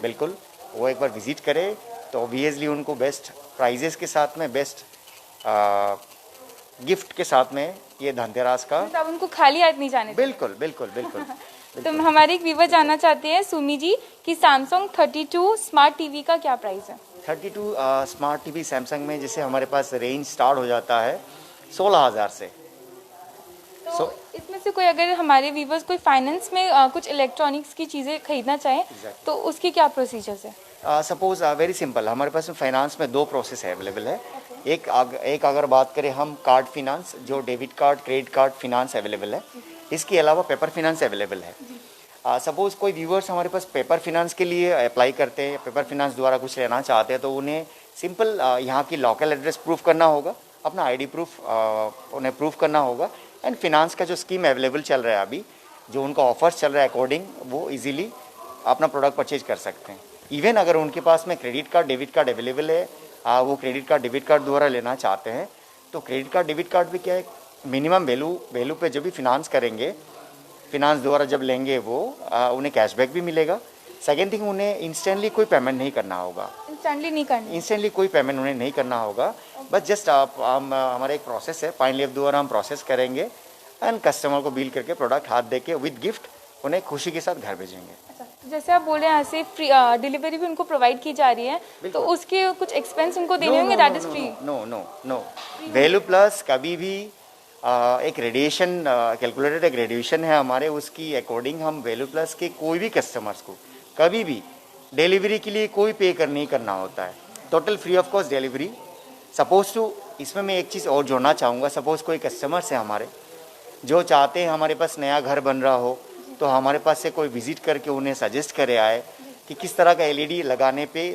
बिल्कुल, वो एक बार विजिट करें तो ऑब्वियसली उनको बेस्ट प्राइजेस के साथ में बेस्ट गिफ्ट के साथ में ये धनतेरस का आप उनको खाली हाथ नहीं जाने। बिल्कुल बिल्कुल बिल्कुल। तो हमारे एक व्यूवर जानना चाहते हैं सुमी जी कि सैमसंग 32 स्मार्ट टीवी का क्या प्राइस है? 32 स्मार्ट टीवी सैमसंग में जैसे हमारे पास रेंज स्टार्ट हो जाता है 16,000 से। तो इसमें से कोई अगर हमारे व्यूवर्स कोई फाइनेंस में कुछ इलेक्ट्रॉनिक्स की चीज़ें खरीदना चाहें तो उसकी क्या प्रोसीजर्स है? सपोज वेरी सिंपल, हमारे पास फाइनेंस में 2 प्रोसेस अवेलेबल है। एक अगर बात करें हम कार्ड फिनांस, जो debit card credit card finance available है। इसके अलावा पेपर फिनांस अवेलेबल है। सपोज़ कोई व्यूवर्स हमारे पास पेपर फिनांस के लिए अप्लाई करते हैं, पेपर फिनांस द्वारा कुछ लेना चाहते हैं तो उन्हें सिंपल यहाँ की लोकल एड्रेस प्रूफ करना होगा, अपना आईडी प्रूफ उन्हें प्रूफ करना होगा एंड फिनांस का जो स्कीम अवेलेबल चल रहा है अभी, जो उनका ऑफर्स चल रहा है अकॉर्डिंग, वो इजीली अपना प्रोडक्ट परचेज कर सकते हैं। इवन अगर उनके पास में credit card debit card available है, वो क्रेडिट कार्ड डेबिट कार्ड द्वारा लेना चाहते हैं तो क्रेडिट कार्ड डेबिट कार्ड भी क्या है, मिनिमम वैल्यू पे जब भी फिनांस करेंगे, फिनांस द्वारा जब लेंगे वो उन्हें कैशबैक भी मिलेगा। सेकेंड थिंग, उन्हें इंस्टेंटली कोई पेमेंट नहीं करना होगा। इंस्टेंटली कोई पेमेंट उन्हें नहीं करना होगा, बस जस्ट हमारा एक प्रोसेस है, पाइन लीफ द्वारा हम प्रोसेस करेंगे एंड कस्टमर को बिल करके प्रोडक्ट हाथ दे के विद गिफ्ट उन्हें खुशी के साथ घर भेजेंगे। अच्छा, जैसे आप बोल रहे हैं यहाँ से फ्री डिलीवरी भी उनको प्रोवाइड की जा रही है तो उसके कुछ एक्सपेंस उनको देने होंगे? That is free? No. Value plus कभी भी एक रेडिएशन कैलकुलेटेड एक रेडिएशन है हमारे, उसकी अकॉर्डिंग हम वैल्यू प्लस के कोई भी कस्टमर्स को कभी भी डिलीवरी के लिए कोई पे नहीं करना होता है। Total free of cost delivery. Suppose to इसमें मैं एक चीज़ और जोड़ना चाहूँगा, सपोज कोई कस्टमर्स हैं हमारे जो चाहते हैं हमारे पास नया घर बन रहा हो, तो हमारे पास से कोई विज़िट करके उन्हें सजेस्ट करे आए कि किस तरह का एलईडी लगाने पे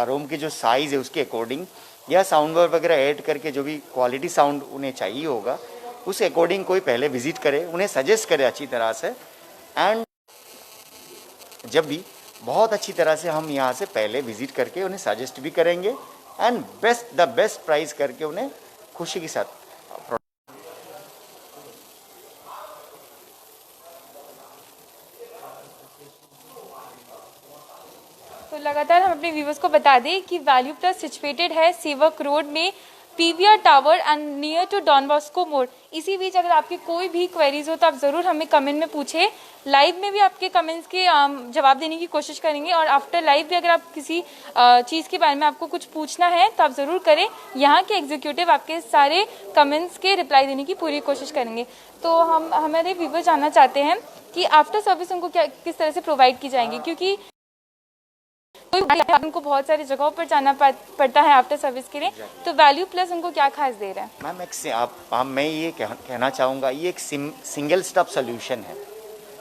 रूम की जो साइज़ है उसके अकॉर्डिंग, या साउंड वगैरह ऐड करके जो भी क्वालिटी साउंड उन्हें चाहिए होगा उस अकॉर्डिंग कोई पहले विज़िट करे, उन्हें सजेस्ट करे अच्छी तरह से। एंड जब भी बहुत अच्छी तरह से हम यहाँ से पहले विज़िट करके उन्हें सजेस्ट भी करेंगे एंड द बेस्ट प्राइस करके उन्हें खुशी के साथ। तो लगातार हम अपने व्यूवर्स को बता दें कि वैल्यू प्लस सिचुएटेड है सेवक रोड में, PVR tower and near to Don Bosco मोड़। इसी बीच अगर आपकी कोई भी क्वेरीज हो तो आप ज़रूर हमें कमेंट में पूछें, लाइव में भी आपके कमेंट्स के जवाब देने की कोशिश करेंगे, और आफ्टर लाइव भी अगर आप किसी चीज़ के बारे में आपको कुछ पूछना है तो आप ज़रूर करें। यहाँ के एग्जीक्यूटिव आपके सारे कमेंट्स के रिप्लाई देने की पूरी कोशिश करेंगे। तो हम हमारे व्यूवर जानना चाहते हैं कि आफ्टर सर्विस उनको किस तरह से प्रोवाइड की जाएंगी, क्योंकि उनको बहुत सारी जगहों पर जाना पड़ता है आफ्टर सर्विस के लिए, तो वैल्यू प्लस उनको क्या खास दे रहा है? मैम मैं ये कहना चाहूँगा, ये एक सिंगल स्टेप सोल्यूशन है।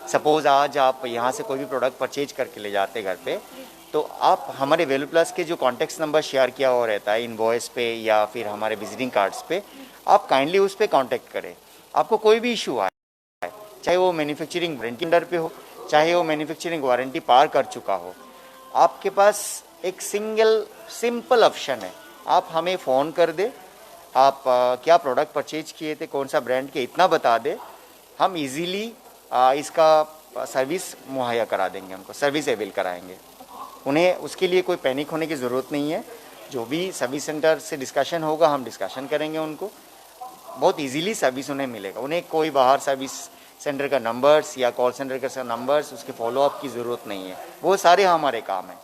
सपोज आज आप यहाँ से कोई भी प्रोडक्ट परचेज करके ले जाते घर पे, तो आप हमारे वैल्यू प्लस के जो कॉन्टेक्ट नंबर शेयर किया हुआ रहता है इनवॉइस पे या फिर हमारे विजिटिंग कार्ड्स पे, आप काइंडली उस पर कॉन्टेक्ट करें। आपको कोई भी इशू आए, चाहे वो मैन्युफैक्चरिंग वारंटी अंडर पे हो, चाहे वो मैन्युफैक्चरिंग वारंटी पार कर चुका हो, आपके पास एक सिंपल ऑप्शन है। आप हमें फ़ोन कर दे, आप क्या प्रोडक्ट परचेज किए थे, कौन सा ब्रांड के, इतना बता दे, हम इजीली इसका सर्विस मुहैया करा देंगे, उनको सर्विस अवेल कराएंगे। उन्हें उसके लिए कोई पैनिक होने की ज़रूरत नहीं है। जो भी सर्विस सेंटर से डिस्कशन होगा हम डिस्कशन करेंगे, उनको बहुत इजीली सर्विस उन्हें मिलेगा। उन्हें कोई बाहर सर्विस सेंटर का नंबर्स या कॉल सेंटर का नंबर्स, उसके फॉलोअप की ज़रूरत नहीं है, वो सारे हमारे काम हैं।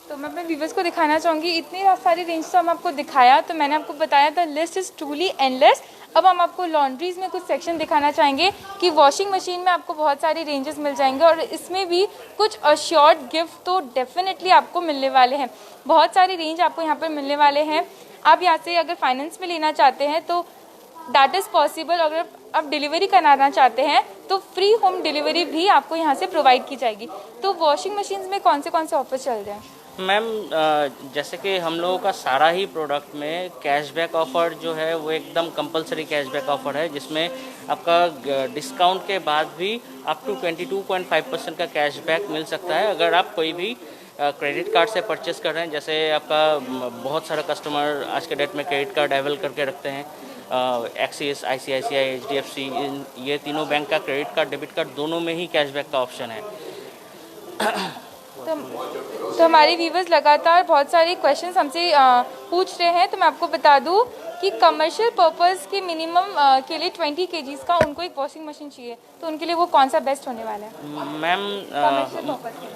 तो मैं अपने व्यूवर्स को दिखाना चाहूँगी, इतनी सारी रेंज तो हम आपको दिखाया, तो मैंने आपको बताया था लिस्ट इज़ ट्रूली एंडलेस। अब हम आपको लॉन्ड्रीज़ में कुछ सेक्शन दिखाना चाहेंगे कि वॉशिंग मशीन में आपको बहुत सारी रेंजेस मिल जाएंगे, और इसमें भी कुछ अश्योर्ड गिफ्ट तो डेफिनेटली आपको मिलने वाले हैं। बहुत सारी रेंज आपको यहाँ पर मिलने वाले हैं। आप यहाँ से अगर फाइनेंस में लेना चाहते हैं तो दैट इज़ पॉसिबल। अगर आप डिलीवरी कराना चाहते हैं तो फ्री होम डिलीवरी भी आपको यहाँ से प्रोवाइड की जाएगी। तो वॉशिंग मशीन्स में कौन से ऑफर चल रहे हैं? मैम जैसे कि हम लोगों का सारा ही प्रोडक्ट में कैशबैक ऑफ़र जो है वो एकदम कंपलसरी कैशबैक ऑफ़र है, जिसमें आपका डिस्काउंट के बाद भी अप टू 22.5% का कैशबैक मिल सकता है अगर आप कोई भी क्रेडिट कार्ड से परचेस कर रहे हैं। जैसे आपका बहुत सारा कस्टमर आज के डेट में क्रेडिट कार्ड अवेल करके रखते हैं, एक्सिस, ICICI, HDFC, ये तीनों बैंक का क्रेडिट कार्ड, डेबिट कार्ड दोनों में ही कैशबैक का ऑप्शन है। तो हमारे व्यूवर्स लगातार बहुत सारे क्वेश्चंस हमसे पूछ रहे हैं, तो मैं आपको बता दूं कि कमर्शियल पर्पस के मिनिमम के लिए 20 kgs का उनको एक वॉशिंग मशीन चाहिए, तो उनके लिए वो कौन सा बेस्ट होने वाला है? मैम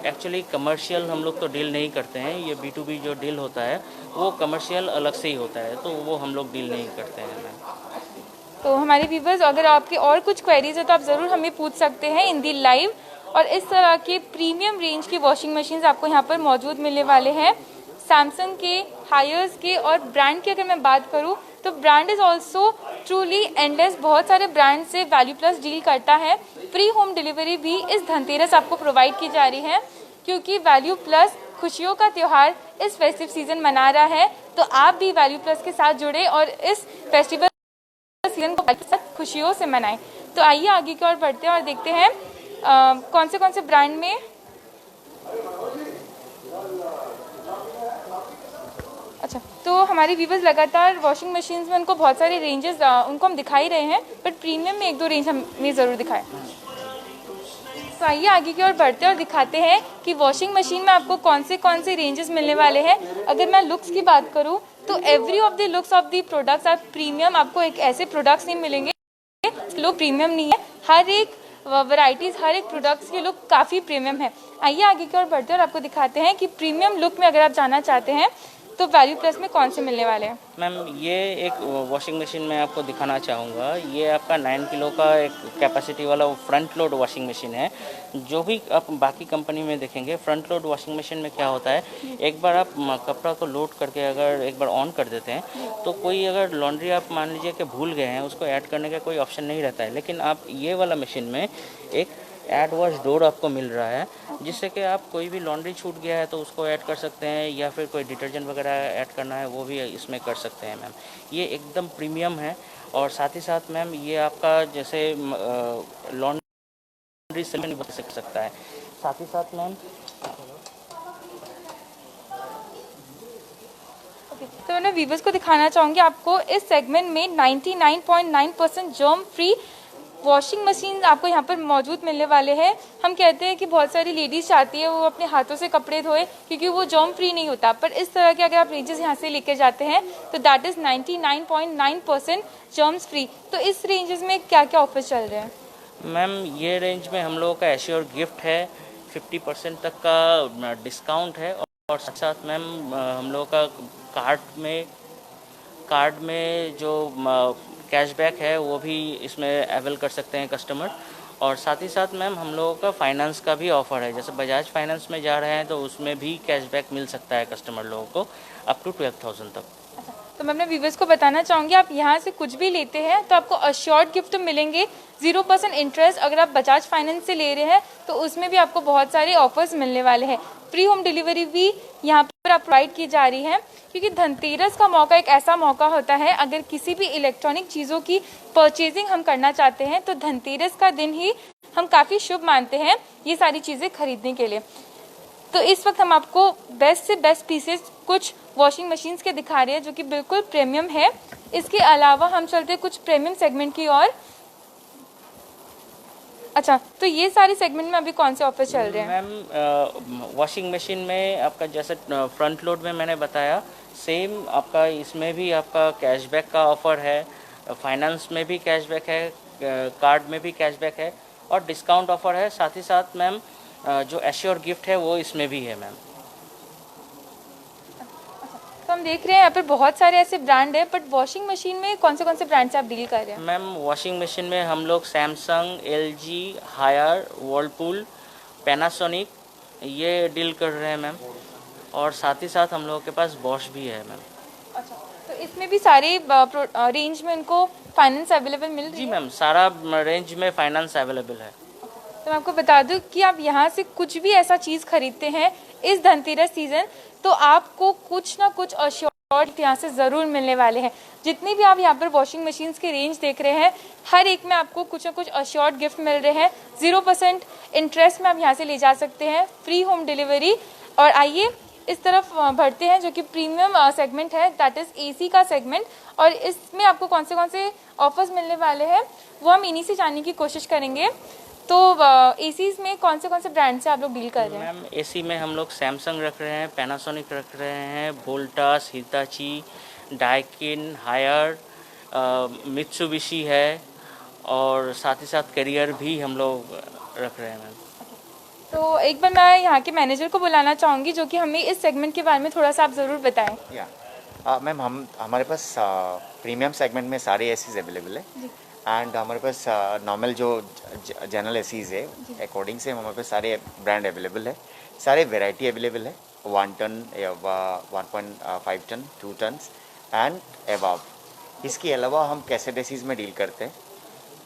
एक्चुअली कमर्शियल हम लोग तो डील नहीं करते हैं, ये B2B जो डील होता है वो कमर्शियल अलग से ही होता है, तो वो हम लोग डील नहीं करते हैं मैम। तो हमारे व्यूवर्स अगर आपके और कुछ क्वेरीज है तो आप ज़रूर हमें पूछ सकते हैं इन दी लाइव। और इस तरह के प्रीमियम रेंज की वॉशिंग मशीन्स आपको यहाँ पर मौजूद मिलने वाले हैं, सैमसंग के, हायर्स के। और ब्रांड की अगर मैं बात करूँ तो brand is also truly endless. बहुत सारे ब्रांड से वैल्यू प्लस डील करता है। फ्री होम डिलीवरी भी इस धनतेरस आपको प्रोवाइड की जा रही है, क्योंकि वैल्यू प्लस खुशियों का त्यौहार इस फेस्टिव सीजन मना रहा है। तो आप भी वैल्यू प्लस के साथ जुड़े और इस फेस्टिवल सीजन को खुशियों से मनाएं। तो आइए आगे की ओर बढ़ते हैं और देखते हैं कौन से ब्रांड में अच्छा। तो हमारे व्यूवर्स लगातार वॉशिंग मशीन्स में उनको बहुत सारे रेंजेस उनको हम दिखा ही रहे हैं, बट प्रीमियम में एक दो रेंज हमें ज़रूर दिखाएं। तो आइए आगे की ओर बढ़ते हैं और दिखाते हैं कि वॉशिंग मशीन में आपको कौन से रेंजेस मिलने वाले हैं। अगर मैं लुक्स की बात करूं तो every of the looks of the products are premium. आपको एक ऐसे प्रोडक्ट्स नहीं मिलेंगे जो प्रीमियम नहीं है। हर एक वैरायटीज़, हर एक प्रोडक्ट्स की लुक काफ़ी प्रीमियम है। आइए आगे की ओर बढ़ते हैं और आपको दिखाते हैं कि प्रीमियम लुक में अगर आप जाना चाहते हैं तो वैल्यू प्लस में कौन से मिलने वाले हैं? मैम ये एक वॉशिंग मशीन मैं आपको दिखाना चाहूँगा। ये आपका 9 किलो का एक कैपेसिटी वाला फ्रंट लोड वॉशिंग मशीन है। जो भी आप बाकी कंपनी में देखेंगे फ्रंट लोड वॉशिंग मशीन में क्या होता है, एक बार आप कपड़ा को लोड करके अगर एक बार ऑन कर देते हैं तो कोई अगर लॉन्ड्री आप मान लीजिए कि भूल गए हैं, उसको ऐड करने का कोई ऑप्शन नहीं रहता है। लेकिन आप ये वाला मशीन में एक ऐड वॉश डोर आपको मिल रहा है, जिससे कि आप कोई भी लॉन्ड्री छूट गया है तो उसको ऐड कर सकते हैं, या फिर कोई डिटर्जेंट वगैरह ऐड करना है वो भी इसमें कर सकते हैं मैम। ये एकदम प्रीमियम है। और साथ ही साथ मैम ये आपका जैसे लॉन्ड्री से भी बच सकता है। साथ ही साथ मैम तो मैं व्यूवर्स को दिखाना चाहूँगी आपको इस सेगमेंट में 99.9% जर्म फ्री वॉशिंग मशीन आपको यहाँ पर मौजूद मिलने वाले हैं। हम कहते हैं कि बहुत सारी लेडीज़ चाहती है वो अपने हाथों से कपड़े धोए क्योंकि वो जर्म फ्री नहीं होता, पर इस तरह के अगर आप रेंजेस यहाँ से लेके जाते हैं तो दैट इज़ 99.9% जर्म्स फ्री। तो इस रेंजेस में क्या क्या ऑफर चल रहे हैं? मैम ये रेंज में हम लोगों का एश्योर गिफ्ट है, 50% तक का डिस्काउंट है। और साथ साथ मैम हम लोगों का कार्ड में जो कैशबैक है वो भी इसमें अवेल कर सकते हैं कस्टमर। और साथ ही साथ मैम हम लोगों का फाइनेंस का भी ऑफ़र है। जैसे बजाज फाइनेंस में जा रहे हैं तो उसमें भी कैशबैक मिल सकता है कस्टमर लोगों को अप टू 12,000 तक। तो मैं अपने व्यूवर्स को बताना चाहूँगी आप यहाँ से कुछ भी लेते हैं तो आपको अश्योर्ड गिफ्ट मिलेंगे, 0% इंटरेस्ट। अगर आप बजाज फाइनेंस से ले रहे हैं तो उसमें भी आपको बहुत सारे ऑफर्स मिलने वाले हैं। फ्री होम डिलीवरी भी यहाँ पर आप प्रोवाइड की जा रही है, क्योंकि धनतेरस का मौका एक ऐसा मौका होता है, अगर किसी भी इलेक्ट्रॉनिक चीज़ों की परचेजिंग हम करना चाहते हैं तो धनतेरस का दिन ही हम काफ़ी शुभ मानते हैं ये सारी चीज़ें खरीदने के लिए। तो इस वक्त हम आपको बेस्ट से बेस्ट पीसेस कुछ वॉशिंग मशीन्स के दिखा रहे हैं जो कि बिल्कुल प्रीमियम है। इसके अलावा हम चलते कुछ प्रीमियम सेगमेंट की ओर। अच्छा, तो ये सारे सेगमेंट में अभी कौन से ऑफर चल रहे हैं? मैम वॉशिंग मशीन में आपका जैसे फ्रंट लोड में मैंने बताया, सेम आपका इसमें भी आपका कैशबैक का ऑफ़र है, फाइनेंस में भी कैशबैक है, कार्ड में भी कैशबैक है और डिस्काउंट ऑफ़र है। साथ ही साथ मैम जो एश्योर गिफ्ट है वो इसमें भी है मैम। तो हम देख रहे हैं यहाँ पर बहुत सारे ऐसे ब्रांड है, बट वॉशिंग मशीन में कौन से ब्रांड से आप डील कर रहे हैं? मैम वॉशिंग मशीन में हम लोग Samsung, LG, Haier, Whirlpool, Panasonic ये डील कर रहे हैं मैम। और साथ ही साथ हम लोगों के पास बॉश भी है मैम। अच्छा, तो इसमें भी सारे रेंज में इनको फाइनेंस अवेलेबल मिल रही है? जी मैम, सारा रेंज में फाइनेंस अवेलेबल है। तो मैं आपको बता दूं कि आप यहाँ से कुछ भी ऐसा चीज़ खरीदते हैं इस धनतेरस सीजन तो आपको कुछ ना कुछ अश्योर्ड यहाँ से ज़रूर मिलने वाले हैं। जितनी भी आप यहाँ पर वॉशिंग मशीन्स के रेंज देख रहे हैं, हर एक में आपको कुछ ना कुछ अश्योर्ड गिफ्ट मिल रहे हैं। 0% इंटरेस्ट में आप यहाँ से ले जा सकते हैं, फ्री होम डिलीवरी। और आइए इस तरफ बढ़ते हैं जो कि प्रीमियम सेगमेंट है, दैट इज़ एसी का सेगमेंट। और इसमें आपको कौन से ऑफर्स मिलने वाले हैं वो हम इन्हीं से जानने की कोशिश करेंगे। तो एसीज में कौन से ब्रांड से आप लोग डील कर रहे हैं? मैम एसी में हम लोग सैमसंग रख रहे हैं, पैनासोनिक रख रहे हैं, Voltas, Hitachi, Daikin, Haier, Mitsubishi है और साथ ही साथ कैरियर भी हम लोग रख रहे हैं मैम। तो एक बार मैं यहाँ के मैनेजर को बुलाना चाहूँगी जो कि हमें इस सेगमेंट के बारे में थोड़ा सा आप ज़रूर बताएं। मैम हमारे पास प्रीमियम सेगमेंट में सारे एसीज अवेलेबल है एंड हमारे पास नॉर्मल जो जनरल एसीज है अकॉर्डिंग से हमारे पास सारे ब्रांड अवेलेबल है, सारे वैरायटी अवेलेबल है, 1 टन या 1.5 टन, 2 टन एंड अबव। इसके अलावा हम कैसेट एसीज में डील करते हैं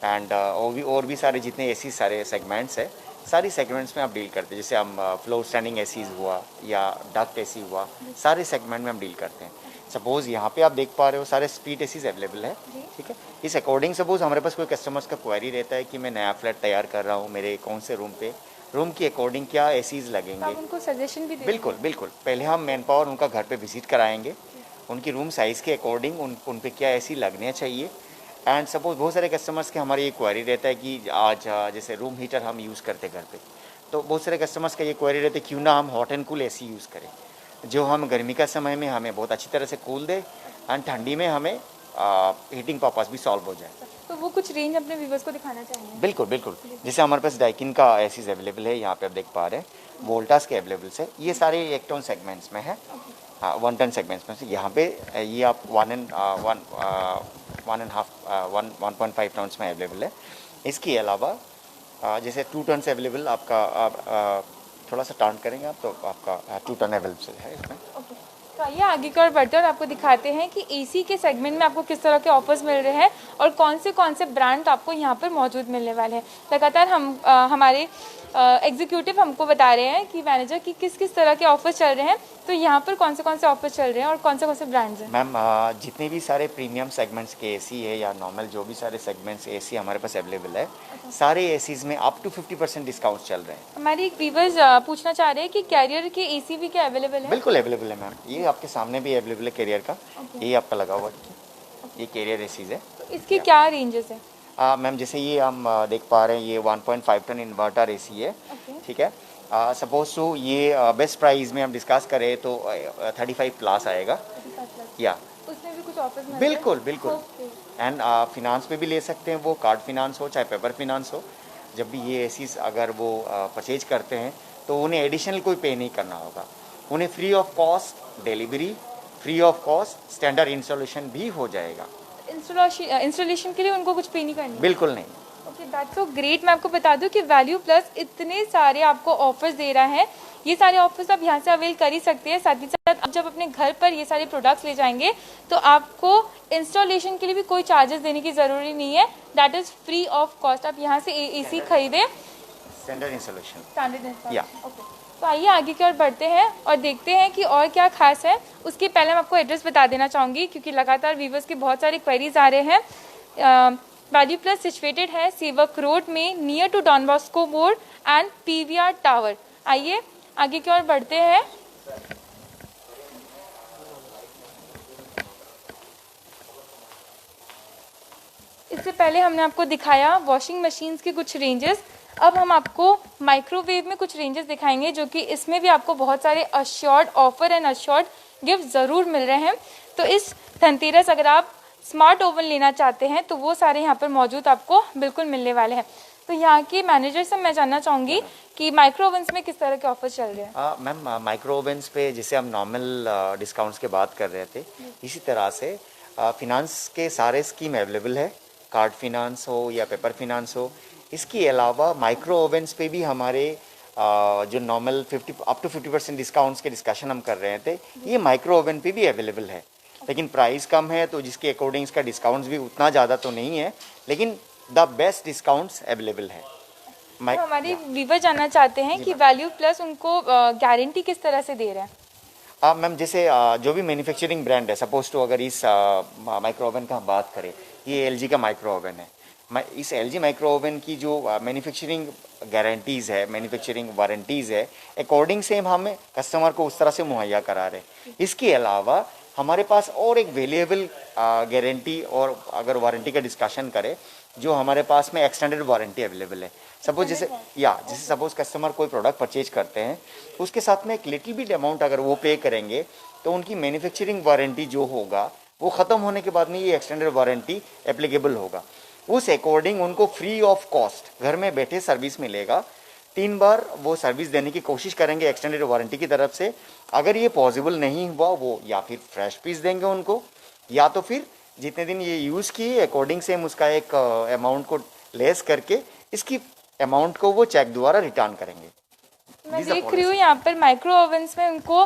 एंड और भी सारे जितने एसी सारे सेगमेंट्स है, सारी सेगमेंट्स में आप डील करते हैं। जैसे हम फ्लोर स्टैंडिंग एसीज हुआ या डक्ट एसी हुआ, सारे सेगमेंट में हम डील करते हैं। सपोज़ यहाँ पे आप देख पा रहे हो सारे स्प्लिट एसीज अवेलेबल है, ठीक है। इस अकॉर्डिंग सपोज़ हमारे पास कोई कस्टमर्स का क्वेरी रहता है कि मैं नया फ्लैट तैयार कर रहा हूँ, मेरे कौन से रूम की अकॉर्डिंग क्या एसीज लगेंगे, आप उनको सजेशन भी बिल्कुल पहले हम मैन पावर उनका घर पे विजिट कराएंगे, उनकी रूम साइज़ के अकॉर्डिंग उन पे क्या एसी लगने चाहिए। एंड सपोज़ बहुत सारे कस्टमर्स के हमारे ये क्वेरी रहता है कि आज जैसे रूम हीटर हम यूज़ करते घर पे, तो बहुत सारे कस्टमर्स का ये क्वेरी रहता है क्यों ना हम hot and cool AC use करें, जो हम गर्मी का समय में हमें बहुत अच्छी तरह से कूल दे एंड ठंडी में हमें हीटिंग पर्पस भी सॉल्व हो जाए। तो वो कुछ रेंज अपने व्यूवर्स को दिखाना चाहेंगे? बिल्कुल जैसे हमारे पास डाइकिन का एसीज अवेलेबल है, यहाँ पे आप देख पा रहे हैं, वोल्टास के अवेलेबल है, ये सारे इलेक्ट्रॉन सेगमेंट्स में है हाँ 1 टन सेगमेंट्स में से यहाँ पे ये आप 1.5 टन्स में अवेलेबल है। इसके अलावा जैसे 2 टन्स अवेलेबल आपका थोड़ा सा टाउन करेंगे आप तो आपका 2 टन अवेलेबल है इसमें। तो आइए आगे की ओर बढ़ते हैं और आपको दिखाते हैं कि एसी के सेगमेंट में आपको किस तरह के ऑफर्स मिल रहे हैं और कौन से ब्रांड आपको यहाँ पर मौजूद मिलने वाले हैं। लगातार हमारे एग्जीक्यूटिव हमको बता रहे हैं कि मैनेजर की किस तरह के ऑफर्स चल रहे हैं, तो यहाँ पर कौन से ऑफर्स चल रहे हैं और कौन से ब्रांड्स हैं। मैम जितने भी सारे प्रीमियम सेगमेंट्स के एसी है या नॉर्मल जो भी सारे सेगमेंट्स एसी हमारे पास अवेलेबल है, सारे एसीज में अप टू 50% डिस्काउंट चल रहे हैं। हमारी एक व्यूवर्स पूछना चाह रहे हैं कि कैरियर के एसी भी क्या अवेलेबल है। बिल्कुल अवेलेबल है मैम, ये आपके सामने भी अवेलेबल है कैरियर का। ये आपका लगा हुआ ये कैरियर एसीज है। तो इसके क्या रेंजेस है। मैम जैसे ये हम देख पा रहे हैं ये 1.5 टन इन्वर्टर एसी है। ठीक है, सपोज टू ये बेस्ट प्राइस में हम डिस्कस करें तो 35 प्लस आएगा या उसमें भी कुछ ऑफर्स मिलते हैं। बिल्कुल एंड फिनांस पे भी ले सकते हैं, वो कार्ड फिनांस हो चाहे पेपर फिनांस हो। जब भी ये एसीज अगर वो परचेज करते हैं तो उन्हें एडिशनल कोई पे नहीं करना होगा, उन्हें free of cost delivery, free of cost standard installation भी हो जाएगा। इंस्टॉलेशन के लिए उनको कुछ पे नहीं करना। बिल्कुल नहीं। Okay, that's so great. मैं आपको बता दूं कि वैल्यू प्लस इतने सारे आपको ऑफर्स दे रहा है। ये सारे ऑफर्स आप यहाँ से अवेल कर ही सकते हैं। साथ ही साथ आप जब अपने घर पर ये सारे प्रोडक्ट्स ले जाएंगे तो आपको इंस्टॉलेशन के लिए भी कोई चार्जेस देने की ज़रूरी नहीं है। That is free of cost. आप यहाँ से एसी खरीदें, स्टैंडर्ड इंस्टॉलेशन। ओके, तो आइए आगे की ओर बढ़ते हैं और देखते हैं कि और क्या खास है। उसके पहले मैं आपको एड्रेस बता देना चाहूँगी क्योंकि लगातार व्यूवर्स के बहुत सारे क्वेरीज आ रहे हैं। वैल्यू प्लस सिचुएटेड है सेवक रोड में नियर टू डॉन बॉस्को मोड़ एंड पीवीआर टावर। आइए आगे की ओर बढ़ते हैं। इससे पहले हमने आपको दिखाया वॉशिंग मशीन्स के कुछ रेंजेस। अब हम आपको माइक्रोवेव में कुछ रेंजेस दिखाएंगे जो कि इसमें भी आपको बहुत सारे assured offer and assured gift ज़रूर मिल रहे हैं। तो इस धनतेरस अगर आप स्मार्ट ओवन लेना चाहते हैं तो वो सारे यहाँ पर मौजूद आपको बिल्कुल मिलने वाले हैं। तो यहाँ के मैनेजर से मैं जानना चाहूँगी कि माइक्रो ओवन्स में किस तरह के ऑफर चल रहे हैं। मैम माइक्रो ओवन्स पे जैसे हम नॉर्मल डिस्काउंट्स की बात कर रहे थे, इसी तरह से फिनांस के सारे स्कीम अवेलेबल है, कार्ड फिनांस हो या पेपर फिनांस हो। इसके अलावा माइक्रो ओवन्स पे भी हमारे जो नॉर्मल अप टू 50% डिस्काउंट्स के डिस्कशन हम कर रहे थे, ये माइक्रो ओवन पे भी अवेलेबल है। लेकिन प्राइस कम है तो जिसके अकॉर्डिंग इसका डिस्काउंट्स भी उतना ज़्यादा तो नहीं है, लेकिन द बेस्ट डिस्काउंट्स अवेलेबल है। तो हमारे व्यूवर जानना चाहते हैं कि वैल्यू प्लस उनको गारंटी किस तरह से दे रहे हैं। मैम जैसे जो भी मैन्युफैक्चरिंग ब्रांड है, सपोज टू अगर इस माइक्रो ओवन का हम बात करें, ये LG का माइक्रो ओवन है। इस LG माइक्रो ओवन की जो मैन्युफैक्चरिंग गारंटीज़ है, मैन्युफैक्चरिंग वारंटीज़ है, अकॉर्डिंग से हम कस्टमर को उस तरह से मुहैया करा रहे हैं। इसके अलावा हमारे पास और एक वैल्यूएबल गारंटी और अगर वारंटी का डिस्कशन करें, जो हमारे पास में एक्सटेंडेड वारंटी अवेलेबल है। सपोज जैसे सपोज कस्टमर कोई प्रोडक्ट परचेज करते हैं, उसके साथ में एक लिटिल बिट अमाउंट अगर वो पे करेंगे तो उनकी मैन्युफैक्चरिंग वारंटी जो होगा वो ख़त्म होने के बाद में ये एक्सटेंडेड वारंटी एप्लीकेबल होगा। उस अकॉर्डिंग उनको फ्री ऑफ कॉस्ट घर में बैठे सर्विस मिलेगा। 3 बार वो सर्विस देने की कोशिश करेंगे एक्सटेंडेड वारंटी की तरफ से। अगर ये पॉसिबल नहीं हुआ वो या फिर फ्रेश पीस देंगे उनको, या तो फिर जितने दिन ये यूज़ किए अकॉर्डिंग से हम उसका एक अमाउंट को लेस करके इसकी अमाउंट को वो चेक द्वारा रिटर्न करेंगे। मैं देख रही हूँ यहाँ पर माइक्रो ओवन्स में उनको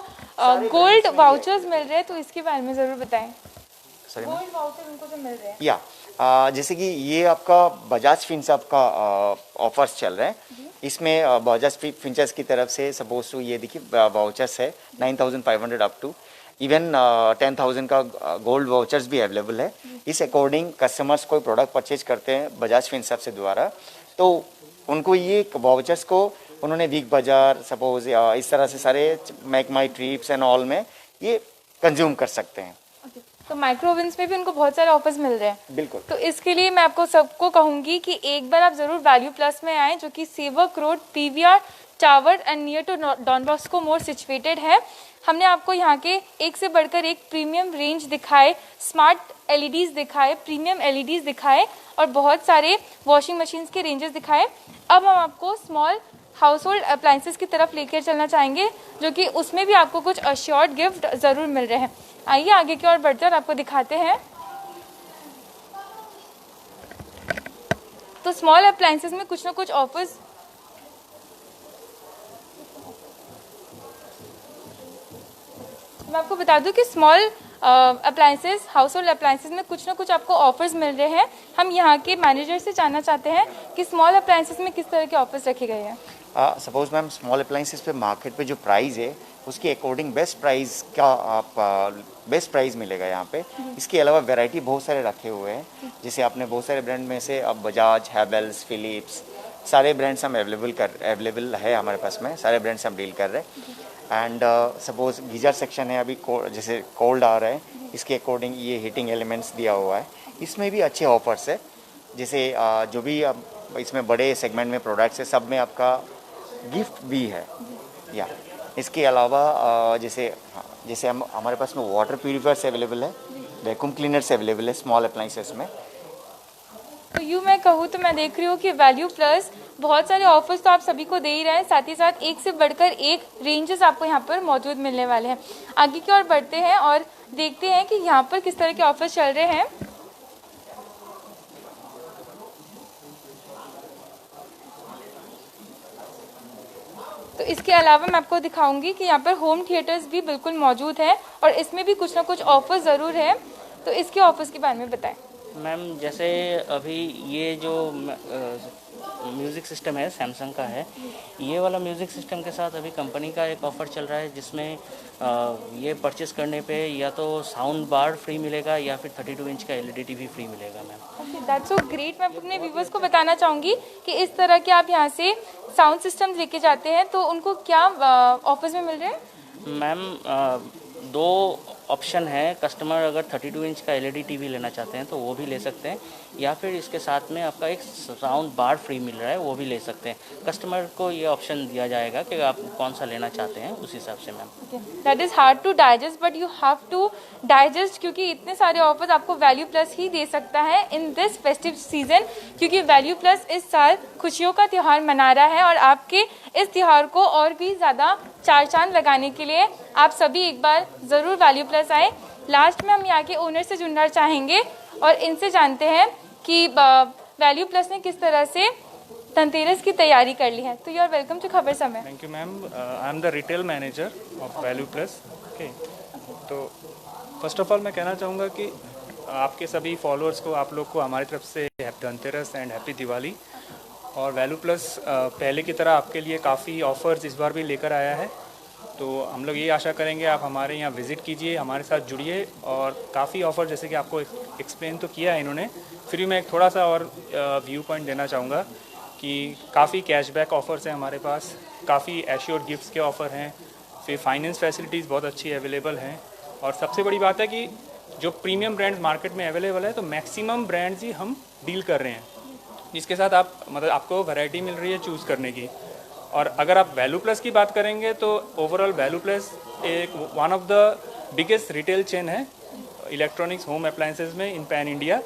गोल्ड वाउचर्स मिल रहे हैं, तो इसके बारे में ज़रूर बताएं। गोल्ड वाउचर उनको जो मिल रहे हैं जैसे कि ये आपका बजाज फिंसर्व का ऑफर्स चल रहे हैं। इसमें बजाज फिंचर्स की तरफ से सपोज टू ये देखिए वाउचर्स है 9,500 अप टू इवन 10,000 का गोल्ड वाउचर्स भी अवेलेबल है। इस अकॉर्डिंग कस्टमर्स कोई प्रोडक्ट परचेज करते हैं बजाज फिंसर्व से द्वारा, तो उनको ये वाउचर्स को उन्होंने बिग बाजार सपोज इस तरह से सारे make my trips and all में ये कंज्यूम कर सकते हैं। तो माइक्रो ओवन्स में भी उनको बहुत सारे ऑफर्स मिल रहे हैं। बिल्कुल। तो इसके लिए मैं आपको सबको कहूँगी कि एक बार आप ज़रूर वैल्यू प्लस में आएँ, जो कि Sevak road PVR tower and near to Don Bosco मोड़ सिचुएटेड है। हमने आपको यहाँ के एक से बढ़कर एक प्रीमियम रेंज दिखाए, स्मार्ट LEDs दिखाए, प्रीमियम LEDs दिखाए और बहुत सारे वॉशिंग मशीन्स के रेंजेस दिखाए। अब हम आपको स्मॉल हाउस होल्ड अप्लाइंसेस की तरफ लेकर चलना चाहेंगे, जो कि उसमें भी आपको कुछ अश्योर्ड गिफ्ट ज़रूर मिल रहे हैं। आइए आगे की ओर बढ़ते हैं और आपको दिखाते हैं। तो स्मॉल अप्लाइंसेस में कुछ ना कुछ ऑफर्स मैं आपको बता दूं कि small appliances, house hold appliances में कुछ ना कुछ आपको ऑफर्स मिल रहे हैं। हम यहाँ के मैनेजर से जानना चाहते हैं कि स्मॉल अप्लाइंसेस में किस तरह के ऑफर्स रखे गए हैं। सपोज मैम स्मॉल अप्लाइंसेस पे मार्केट पे जो प्राइस है उसके अकॉर्डिंग बेस्ट प्राइस का आप बेस्ट प्राइस मिलेगा यहाँ पे। इसके अलावा वैरायटी बहुत सारे रखे हुए हैं, जैसे आपने बहुत सारे ब्रांड में से अब बजाज, हैवेल्स, फिलिप्स, सारे ब्रांड्स हम अवेलेबल है हमारे पास में, सारे ब्रांड्स हम डील कर रहे हैं। एंड सपोज गीजर सेक्शन है अभी जैसे कोल्ड आ रहा है, इसके अकॉर्डिंग ये हीटिंग एलिमेंट्स दिया हुआ है, इसमें भी अच्छे ऑफर्स है। जैसे जो भी इसमें बड़े सेगमेंट में प्रोडक्ट्स है सब में आपका गिफ्ट भी है। या इसके अलावा जैसे हम हमारे पास में वाटर प्यूरिफायर्स अवेलेबल है, वैक्यूम क्लीनर्स अवेलेबल है स्मॉल अप्लाइंसेस में। तो यूँ मैं कहूँ तो मैं देख रही हूँ कि वैल्यू प्लस बहुत सारे ऑफर्स तो आप सभी को दे ही रहे हैं, साथ ही साथ एक से बढ़कर एक रेंजेस आपको यहाँ पर मौजूद मिलने वाले हैं। आगे की ओर बढ़ते हैं और देखते हैं कि यहाँ पर किस तरह के ऑफर्स चल रहे हैं। तो इसके अलावा मैं आपको दिखाऊंगी कि यहाँ पर होम थिएटर्स भी बिल्कुल मौजूद हैं और इसमें भी कुछ ना कुछ ऑफर ज़रूर है। तो इसके ऑफर्स के बारे में बताएं। मैम जैसे अभी ये जो म्यूज़िक सिस्टम है सैमसंग का है, ये वाला म्यूज़िक सिस्टम के साथ अभी कंपनी का एक ऑफ़र चल रहा है जिसमें ये परचेस करने पे या तो साउंड बार फ्री मिलेगा या फिर 32 इंच का LED टीवी फ्री मिलेगा ma'am. Okay, that's so great. मैं अपने व्यूवर्स को बताना चाहूँगी कि इस तरह के आप यहाँ से साउंड सिस्टम लेके जाते हैं तो उनको क्या ऑफर्स में मिल रहे हैं। मैम दो ऑप्शन है, कस्टमर अगर 32 इंच का LED टीवी लेना चाहते हैं तो वो भी ले सकते हैं, या फिर इसके साथ में आपका एक साउंड बार फ्री मिल रहा है वो भी ले सकते हैं। कस्टमर को ये ऑप्शन दिया जाएगा कि आप कौन सा लेना चाहते हैं उस हिसाब से ma'am. That is hard to digest but you have to digest, क्योंकि इतने सारे ऑफर्स आपको वैल्यू प्लस ही दे सकता है इन दिस फेस्टिव सीजन, क्योंकि वैल्यू प्लस इस साल खुशियों का त्यौहार मना रहा है और आपके इस त्यौहार को और भी ज़्यादा चार चांद लगाने के लिए आप सभी एक बार ज़रूर वैल्यू प्लस आए। लास्ट में हम यहाँ के ओनर से जुड़ना चाहेंगे और इनसे जानते हैं कि वैल्यू प्लस ने किस तरह से धनतेरस की तैयारी कर ली है। तो यू आर वेलकम टू खबर समय। Thank you ma'am, I am the retail manager of value plus. Okay, तो फर्स्ट ऑफ ऑल मैं कहना चाहूँगा कि आपके सभी फॉलोअर्स को, आप लोग को हमारी तरफ से happy Dhanteras and happy Diwali. और वैल्यू प्लस पहले की तरह आपके लिए काफ़ी ऑफ़र्स इस बार भी लेकर आया है, तो हम लोग ये आशा करेंगे आप हमारे यहाँ विज़िट कीजिए, हमारे साथ जुड़िए। और काफ़ी ऑफ़र जैसे कि आपको एक्सप्लेन तो किया है इन्होंने, फिर भी मैं एक थोड़ा सा और व्यू पॉइंट देना चाहूँगा कि काफ़ी कैशबैक ऑफ़र्स हैं हमारे पास, काफ़ी एश्योर्ड गिफ्ट्स के ऑफ़र हैं, फिर फाइनेंस फैसिलिटीज़ बहुत अच्छी अवेलेबल हैं। और सबसे बड़ी बात है कि जो प्रीमियम ब्रांड्स मार्केट में अवेलेबल है तो मैक्सिमम ब्रांड्स ही हम डील कर रहे हैं, जिसके साथ आप मतलब आपको वैरायटी मिल रही है चूज़ करने की। और अगर आप वैल्यू प्लस की बात करेंगे तो ओवरऑल वैल्यू प्लस एक one of the biggest retail chain है इलेक्ट्रॉनिक्स होम अप्लायंसेज में इन पैन इंडिया,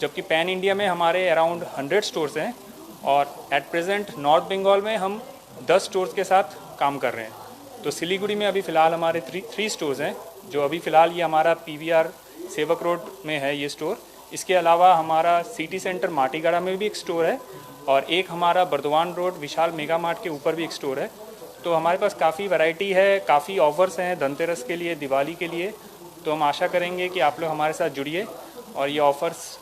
जबकि पैन इंडिया में हमारे अराउंड 100 स्टोर्स हैं और एट प्रेजेंट नॉर्थ बंगाल में हम 10 स्टोर्स के साथ काम कर रहे हैं। तो सिलीगुड़ी में अभी फ़िलहाल हमारे 3 स्टोर्स हैं, जो अभी फ़िलहाल ये हमारा PVR सेवक रोड में है ये स्टोर। इसके अलावा हमारा सिटी सेंटर माटीगाड़ा में भी एक स्टोर है और एक हमारा बर्दवान रोड विशाल मेगा मार्ट के ऊपर भी एक स्टोर है। तो हमारे पास काफ़ी वैरायटी है, काफ़ी ऑफर्स हैं धनतेरस के लिए, दिवाली के लिए। तो हम आशा करेंगे कि आप लोग हमारे साथ जुड़िए और ये ऑफ़र्स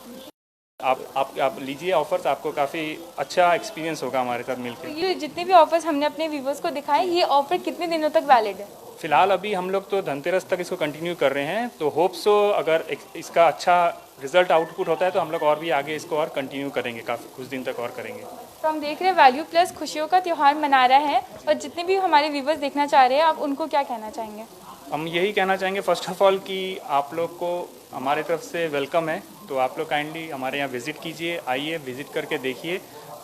आप लीजिए ऑफर्स, आपको काफ़ी अच्छा एक्सपीरियंस होगा हमारे साथ मिलकर। ये जितने भी ऑफर्स हमने अपने व्यूवर्स को दिखाए, ये ऑफर कितने दिनों तक वैलिड है? फिलहाल अभी हम लोग तो धनतेरस तक इसको कंटिन्यू कर रहे हैं, तो होप सो अगर इसका अच्छा रिजल्ट आउटपुट होता है तो हम लोग और भी आगे इसको और कंटिन्यू करेंगे, काफ़ी कुछ दिन तक और करेंगे। तो हम देख रहे हैं वैल्यू प्लस खुशियों का त्यौहार मना रहा है और जितने भी हमारे व्यूवर्स देखना चाह रहे हैं, आप उनको क्या कहना चाहेंगे? हम यही कहना चाहेंगे फर्स्ट ऑफ ऑल कि आप लोग को हमारे तरफ से वेलकम है, तो आप लोग काइंडली हमारे यहाँ विज़िट कीजिए, आइए विज़िट करके देखिए।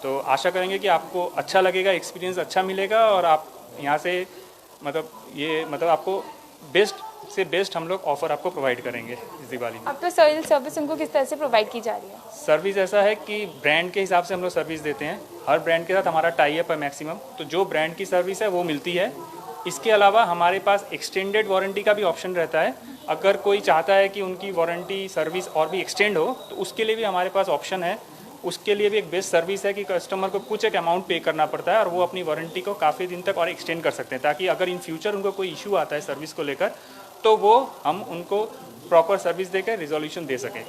तो आशा करेंगे कि आपको अच्छा लगेगा, एक्सपीरियंस अच्छा मिलेगा और आप यहाँ से मतलब आपको बेस्ट से बेस्ट हम लोग ऑफर आपको प्रोवाइड करेंगे इस दिवाली में। अब तो सेल सर्विस उनको किस तरह से प्रोवाइड की जा रही है? सर्विस ऐसा है कि ब्रांड के हिसाब से हम लोग सर्विस देते हैं, हर ब्रांड के साथ हमारा टाई अप है मैक्सिमम, तो जो ब्रांड की सर्विस है वो मिलती है। इसके अलावा हमारे पास एक्सटेंडेड वारंटी का भी ऑप्शन रहता है, अगर कोई चाहता है कि उनकी वारंटी सर्विस और भी एक्सटेंड हो तो उसके लिए भी हमारे पास ऑप्शन है। उसके लिए भी एक बेस्ट सर्विस है कि कस्टमर को कुछ एक अमाउंट पे करना पड़ता है और वो अपनी वारंटी को काफ़ी दिन तक और एक्सटेंड कर सकते हैं, ताकि अगर इन फ्यूचर उनको कोई इशू आता है सर्विस को लेकर तो वो हम उनको प्रॉपर सर्विस देकर रिजोल्यूशन दे सकें।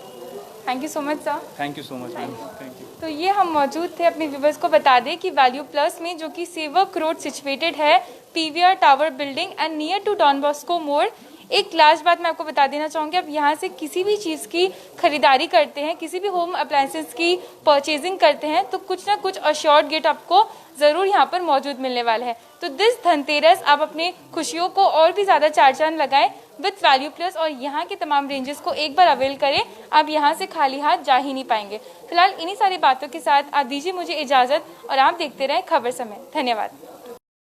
Thank you so much sir. Thank you so much ma'am, thank you. तो ये हम मौजूद थे, अपने व्यूवर्स को बता दें कि वैल्यू प्लस में, जो कि सेवक रोड सिचुएटेड है, PVR tower building and near to Don Bosco मोड़। एक लास्ट बात मैं आपको बता देना चाहूँगी, आप यहाँ से किसी भी चीज़ की खरीदारी करते हैं, किसी भी होम अप्लायंसेस की परचेजिंग करते हैं तो कुछ ना कुछ अश्योर्ड गिफ्ट आपको ज़रूर यहाँ पर मौजूद मिलने वाला है। तो दिस धनतेरस आप अपने खुशियों को और भी ज़्यादा चार चांद लगाएं विथ वैल्यू प्लस और यहाँ के तमाम रेंजेस को एक बार अवेल करें। आप यहाँ से खाली हाथ जा ही नहीं पाएंगे। फिलहाल इन्हीं सारी बातों के साथ आप दीजिए मुझे इजाज़त और आप देखते रहें खबर समय। धन्यवाद।